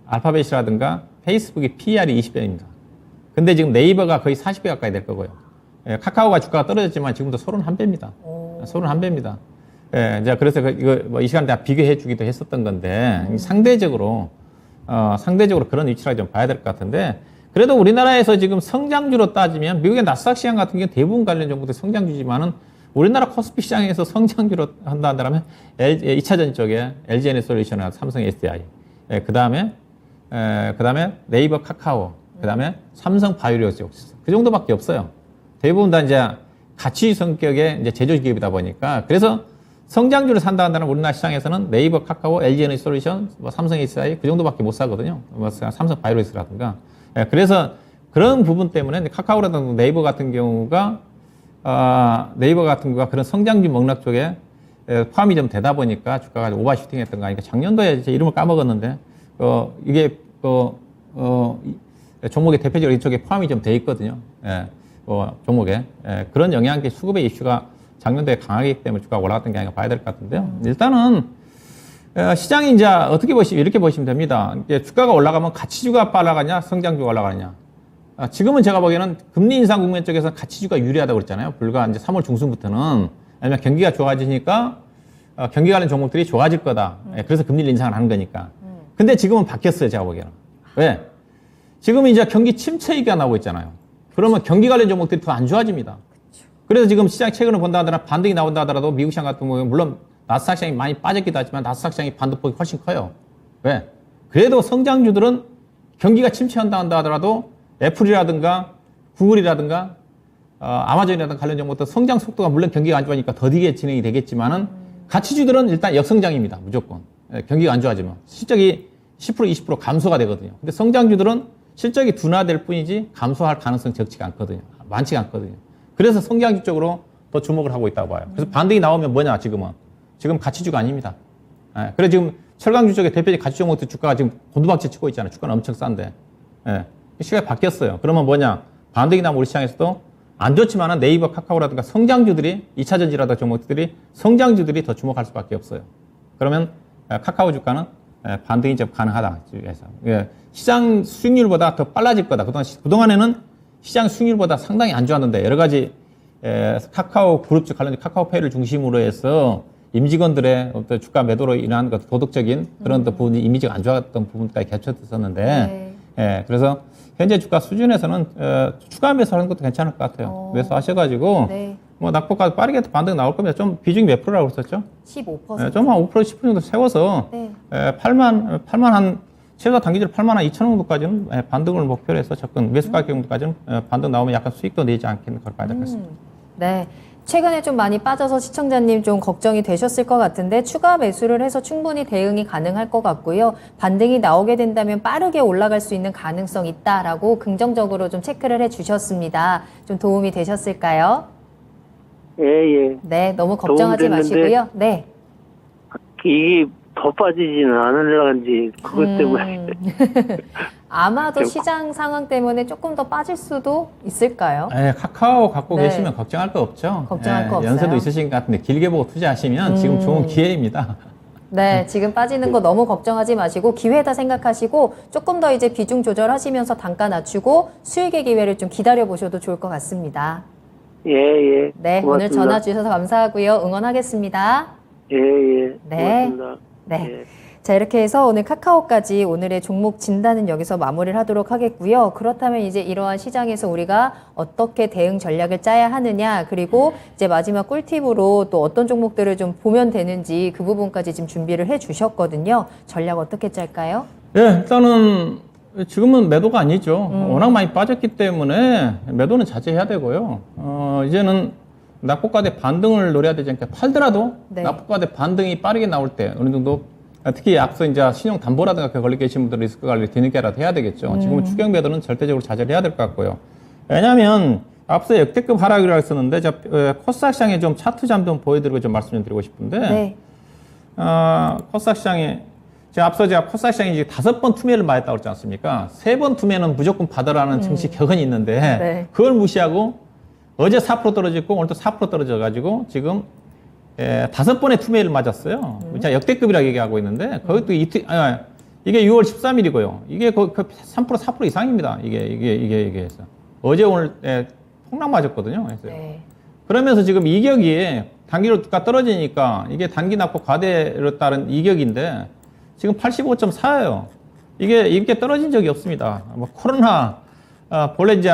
알파벳이라든가 페이스북이 PER이 20배입니다. 근데 지금 네이버가 거의 40배 가까이 될 거고요. 카카오가 주가가 떨어졌지만 지금도 31배입니다. 31배입니다. 이제 그래서 이거 뭐 이 시간 다 비교해 주기도 했었던 건데 상대적으로 그런 위치라 좀 봐야 될 것 같은데 그래도 우리나라에서 지금 성장주로 따지면 미국의 나스닥 시장 같은 경우는 대부분 관련 정보들 성장주지만은 우리나라 코스피 시장에서 성장주로 한다면 2차전 쪽에 LG에너지솔루션하고 삼성 SDI, 그 다음에 네이버 카카오, 그 다음에 삼성 바이오로직스 그 정도밖에 없어요. 대부분 다 이제 가치 성격의 이제 제조기업이다 보니까 그래서 성장주를 산다 한다면 우리나라 시장에서는 네이버, 카카오, LG에너지솔루션, 뭐 삼성 SDI 그 정도밖에 못 사거든요. 뭐 삼성 바이오로직스라든가. 그래서 그런 부분 때문에 카카오라든가 네이버 같은 경우가 그런 성장주 맥락 쪽에 포함이 좀 되다 보니까 주가가 오버슈팅 했던 거 아니까 작년도에 제 이름을 까먹었는데, 이게, 종목의 대표적으로 이쪽에 포함이 좀 돼 있거든요. 종목에. 그런 영향의 수급의 이슈가 작년도에 강하기 때문에 주가가 올라갔던 게 아닌가 봐야 될 것 같은데요. 일단은, 시장이 이제 이렇게 보시면 됩니다. 주가가 올라가면 가치주가 빨라가냐, 성장주가 올라가느냐. 지금은 제가 보기에는 금리 인상 국면 쪽에서 가치주가 유리하다고 그랬잖아요. 불과 이제 3월 중순부터는. 아니면 경기가 좋아지니까, 경기 관련 종목들이 좋아질 거다. 그래서 금리를 인상을 하는 거니까. 근데 지금은 바뀌었어요, 제가 보기에는. 왜? 지금 이제 경기 침체 얘기가 나오고 있잖아요. 그러면 경기 관련 종목들이 더 안 좋아집니다. 그래서 지금 시장 최근을 본다 하더라도 반등이 나온다 하더라도 미국 시장 같은 경우에 물론 나스닥 시장이 많이 빠졌기도 하지만 나스닥 시장이 반등폭이 훨씬 커요. 왜? 그래도 성장주들은 경기가 침체한다 한다 하더라도 애플이라든가 구글이라든가 아마존이라든가 관련 종목들 성장 속도가 물론 경기가 안 좋아지니까 더디게 진행이 되겠지만은 가치주들은 일단 역성장입니다. 무조건. 경기가 안 좋아지면. 실적이 10% 20% 감소가 되거든요. 근데 성장주들은 실적이 둔화될 뿐이지 감소할 가능성이 적지가 않거든요. 많지가 않거든요. 그래서 성장주 쪽으로 더 주목을 하고 있다고 봐요. 그래서 반등이 나오면 뭐냐, 지금은. 지금 가치주가 아닙니다. 그래 지금 철강주 쪽에 대표적 가치 종목들 주가가 지금 곤두박질 치고 있잖아요. 주가는 엄청 싼데. 시각이 바뀌었어요. 그러면 뭐냐, 반등이 나면 우리 시장에서도 안 좋지만은 네이버, 카카오라든가 성장주들이 2차 전지라든가 종목들이 성장주들이 더 주목할 수밖에 없어요. 그러면 카카오 주가는 반등이 좀 가능하다. 시장 수익률보다 더 빨라질 거다. 그동안에는 시장 수익률보다 상당히 안 좋았는데 여러 가지 카카오 그룹 쪽 관련 카카오페이를 중심으로 해서 임직원들의 어떤 주가 매도로 인한 도덕적인 그런 부분이 이미지가 안 좋았던 부분까지 겹쳐졌었는데 그래서 현재 주가 수준에서는 추가 매수하는 것도 괜찮을 것 같아요. 매수하셔가지고 뭐 낙폭가 빠르게 반등 나올 겁니다. 좀 비중이 몇 프로라고 그랬었죠? 15%. 좀 한 5% 10% 정도 세워서 8만 한 최소 단기적으로 82,000원 정도까지는 반등을 목표로 해서 접근, 매수 가격 정도까지는 반등 나오면 약간 수익도 내지 않겠는 걸 봐야 될 것 같습니다. 네. 최근에 좀 많이 빠져서 시청자님 좀 걱정이 되셨을 것 같은데 추가 매수를 해서 충분히 대응이 가능할 것 같고요. 반등이 나오게 된다면 빠르게 올라갈 수 있는 가능성 있다라고 긍정적으로 좀 체크를 해 주셨습니다. 좀 도움이 되셨을까요? 예, 예. 네, 너무 걱정하지 도움됐는데 마시고요. 네. 이게 더 빠지지는 않으려는지 그것 때문에. 아마도 시장 상황 때문에 조금 더 빠질 수도 있을까요? 카카오 갖고 네. 계시면 걱정할 거 없죠. 걱정할 거 없어요. 연세도 있으신 것 같은데 길게 보고 투자하시면 지금 좋은 기회입니다. 네, 지금 빠지는 거 너무 걱정하지 마시고 기회다 생각하시고 조금 더 이제 비중 조절하시면서 단가 낮추고 수익의 기회를 좀 기다려 보셔도 좋을 것 같습니다. 예, 예. 네, 고맙습니다. 오늘 전화 주셔서 감사하고요. 응원하겠습니다. 예, 예. 네. 고맙습니다. 네. 예. 자, 이렇게 해서 오늘 카카오까지 오늘의 종목 진단은 여기서 마무리를 하도록 하겠고요. 그렇다면 이제 이러한 시장에서 우리가 어떻게 대응 전략을 짜야 하느냐, 그리고 이제 마지막 꿀팁으로 또 어떤 종목들을 좀 보면 되는지 그 부분까지 지금 준비를 해 주셨거든요. 전략 어떻게 짤까요? 예, 일단은 지금은 매도가 아니죠. 워낙 많이 빠졌기 때문에 매도는 자제해야 되고요. 이제는 낙폭과대 반등을 노려야 되지 않게 팔더라도 네. 낙폭과대 반등이 빠르게 나올 때 어느 정도 특히 앞서 이제 신용담보라든가 그렇게 걸려 계신 분들은 리스크 관리 뒤늦게라도 해야 되겠죠. 지금은 추격 매도는 절대적으로 자제를 해야 될 것 같고요. 왜냐하면 앞서 역대급 하락이라고 했었는데 코스닥 시장에 좀 차트 좀 보여드리고 좀 말씀 좀 드리고 싶은데 네. 코스닥 시장에 제가 코스닥 시장에 이제 5번 투매를 맞았다고 그랬지 않습니까? 3번 투매는 무조건 받으라는 증시 격언이 있는데 네. 그걸 무시하고 어제 4% 떨어졌고 오늘 또 4% 떨어져가지고 지금 5번의 투매를 맞았어요. 제가 역대급이라고 얘기하고 있는데 거기 또 이게 6월 13일이고요. 이게 거의 3% 4% 이상입니다. 이게 해서 어제 오늘 폭락 맞았거든요. 그래서 네. 그러면서 지금 이격이 단기로가 떨어지니까 이게 단기 낙폭 과대로 따른 이격인데 지금 85.4예요. 이게 이렇게 떨어진 적이 없습니다. 뭐 코로나 본래 이제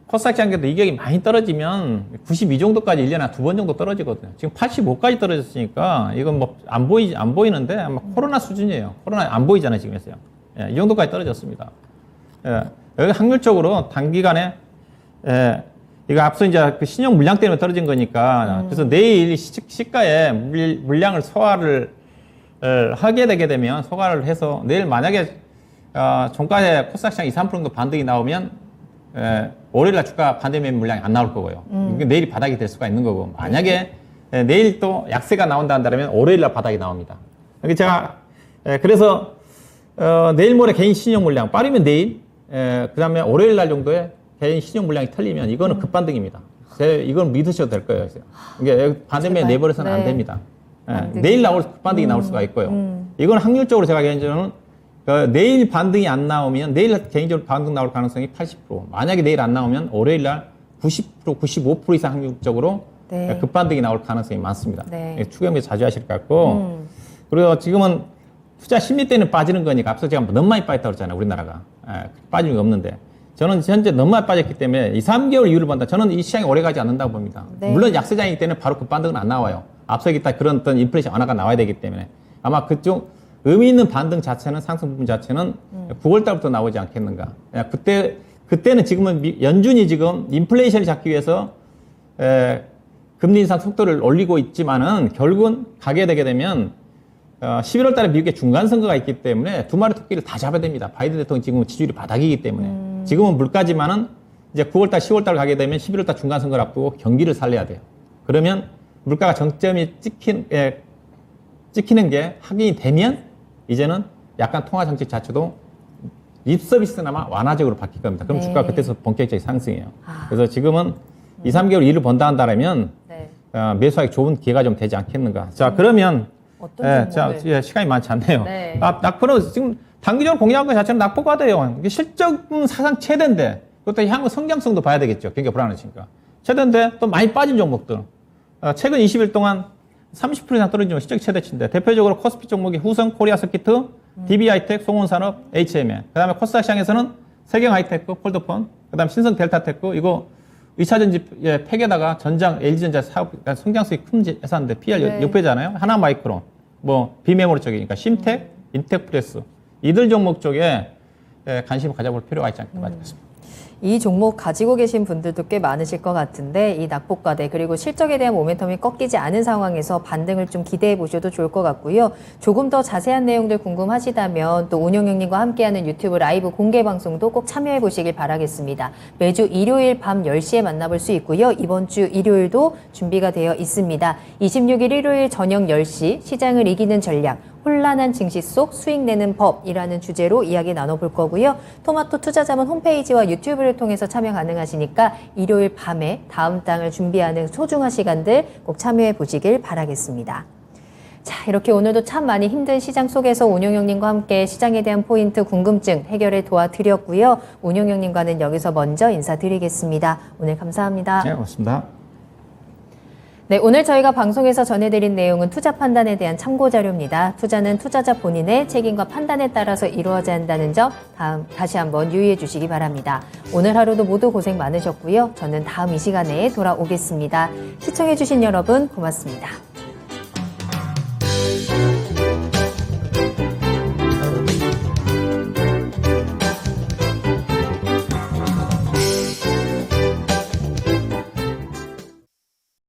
코스닥 시장에도 이격이 많이 떨어지면 92 정도까지 1년에 한 2번 정도 떨어지거든요. 지금 85까지 떨어졌으니까 이건 뭐 안 보이는데 아마 코로나 수준이에요. 코로나 안 보이잖아요, 지금 했어요. 예, 이 정도까지 떨어졌습니다. 예, 여기 확률적으로 단기간에 이거 앞서 이제 그 신용 물량 때문에 떨어진 거니까 그래서 내일 시가에 물량을 소화를 하게 되게 되면 소화를 해서 내일 만약에 종가에 코스닥 시장 2, 3% 정도 반등이 나오면 월요일날 주가 반대매매 물량이 안 나올 거고요. 이게 내일이 바닥이 될 수가 있는 거고 만약에 내일 또 약세가 나온다 한다면 월요일날 바닥이 나옵니다. 여기 제가 그래서 내일 모레 개인 신용 물량 빠르면 내일 그 다음에 월요일날 정도에 개인 신용 물량이 털리면 이거는 급반등입니다. 이건 믿으셔도 될 거예요. 이게 반대매매 내버려서는 안 됩니다. 내일 나올 반등이 나올 수가 있고요. 이건 확률적으로 제가 개인적으로는 내일 반등이 안 나오면 내일 개인적으로 반등 나올 가능성이 80%. 만약에 내일 안 나오면 월요일 날 90%, 95% 이상 확률적으로 네. 급반등이 나올 가능성이 많습니다. 네. 추격에 자주 하실 것 같고 그리고 지금은 투자 심리 때는 빠지는 거니까 앞서 제가 너무 많이 빠졌다고 그랬잖아요. 우리나라가. 빠진 게 없는데 저는 현재 너무 많이 빠졌기 때문에 2, 3개월 이유를 본다. 저는 이 시장이 오래 가지 않는다고 봅니다. 네. 물론 약세장이기 때문에 바로 급반등은 안 나와요. 앞서 얘기했다 그런 어떤 인플레이션 완화가 나와야 되기 때문에 아마 그쪽 의미 있는 반등 자체는 상승 부분 자체는 9월 달부터 나오지 않겠는가. 그때는 지금은 연준이 지금 인플레이션을 잡기 위해서 금리 인상 속도를 올리고 있지만은 결국은 가게 되게 되면 11월 달에 미국의 중간 선거가 있기 때문에 두 마리 토끼를 다 잡아야 됩니다. 바이든 대통령 지금은 지지율이 바닥이기 때문에 지금은 물가지만은 이제 9월 달, 10월 달 가게 되면 11월 달 중간 선거를 앞두고 경기를 살려야 돼요. 그러면 물가가 정점이 찍히는 게 확인이 되면 이제는 약간 통화 정책 자체도 립 서비스나마 완화적으로 바뀔 겁니다. 그럼 네. 주가가 그때서 본격적인 상승이에요. 그래서 지금은 2, 3개월 일을 번다 한다면 네. 매수하기 좋은 기회가 좀 되지 않겠는가. 자, 그러면 어떤 종목을? 시간이 많지 않네요. 네. 낙폭은 지금 단기적으로 공략한 것 자체는 낙폭과대요. 이게 실적은 사상 최대인데 그것도 향후 성장성도 봐야 되겠죠. 경기가 불안하니까. 최대인데 또 많이 빠진 종목들. 최근 20일 동안 30% 이상 떨어진 종목 실적 최대치인데 대표적으로 코스피 종목이 후성, 코리아서키트, DB하이텍, 송원산업, HMN. 그다음에 코스닥 시장에서는 세경하이테크, 폴더폰, 그다음 신성 델타테크 이거 2차전지 팩에다가 전장 LG전자 사업 성장성이 큰 회사인데 PR 네. 6배잖아요. 하나마이크론, 뭐 비메모리 쪽이니까 심텍, 인텍프레스 이들 종목 쪽에 관심을 가져볼 필요가 있지 않겠습니까? 이 종목 가지고 계신 분들도 꽤 많으실 것 같은데 이 낙폭과대 그리고 실적에 대한 모멘텀이 꺾이지 않은 상황에서 반등을 좀 기대해 보셔도 좋을 것 같고요. 조금 더 자세한 내용들 궁금하시다면 또 운용형님과 함께하는 유튜브 라이브 공개 방송도 꼭 참여해 보시길 바라겠습니다. 매주 일요일 밤 10시에 만나볼 수 있고요. 이번 주 일요일도 준비가 되어 있습니다. 26일 일요일 저녁 10시 시장을 이기는 전략 혼란한 증시 속 수익 내는 법이라는 주제로 이야기 나눠볼 거고요. 토마토 투자자문 홈페이지와 유튜브를 통해서 참여 가능하시니까 일요일 밤에 다음 장을 준비하는 소중한 시간들 꼭 참여해 보시길 바라겠습니다. 자, 이렇게 오늘도 참 많이 힘든 시장 속에서 운용형님과 함께 시장에 대한 포인트 궁금증 해결에 도와드렸고요. 운용형님과는 여기서 먼저 인사드리겠습니다. 오늘 감사합니다. 네, 고맙습니다. 네, 오늘 저희가 방송에서 전해드린 내용은 투자 판단에 대한 참고 자료입니다. 투자는 투자자 본인의 책임과 판단에 따라서 이루어져야 한다는 점 다시 한번 유의해 주시기 바랍니다. 오늘 하루도 모두 고생 많으셨고요. 저는 다음 이 시간에 돌아오겠습니다. 시청해 주신 여러분 고맙습니다.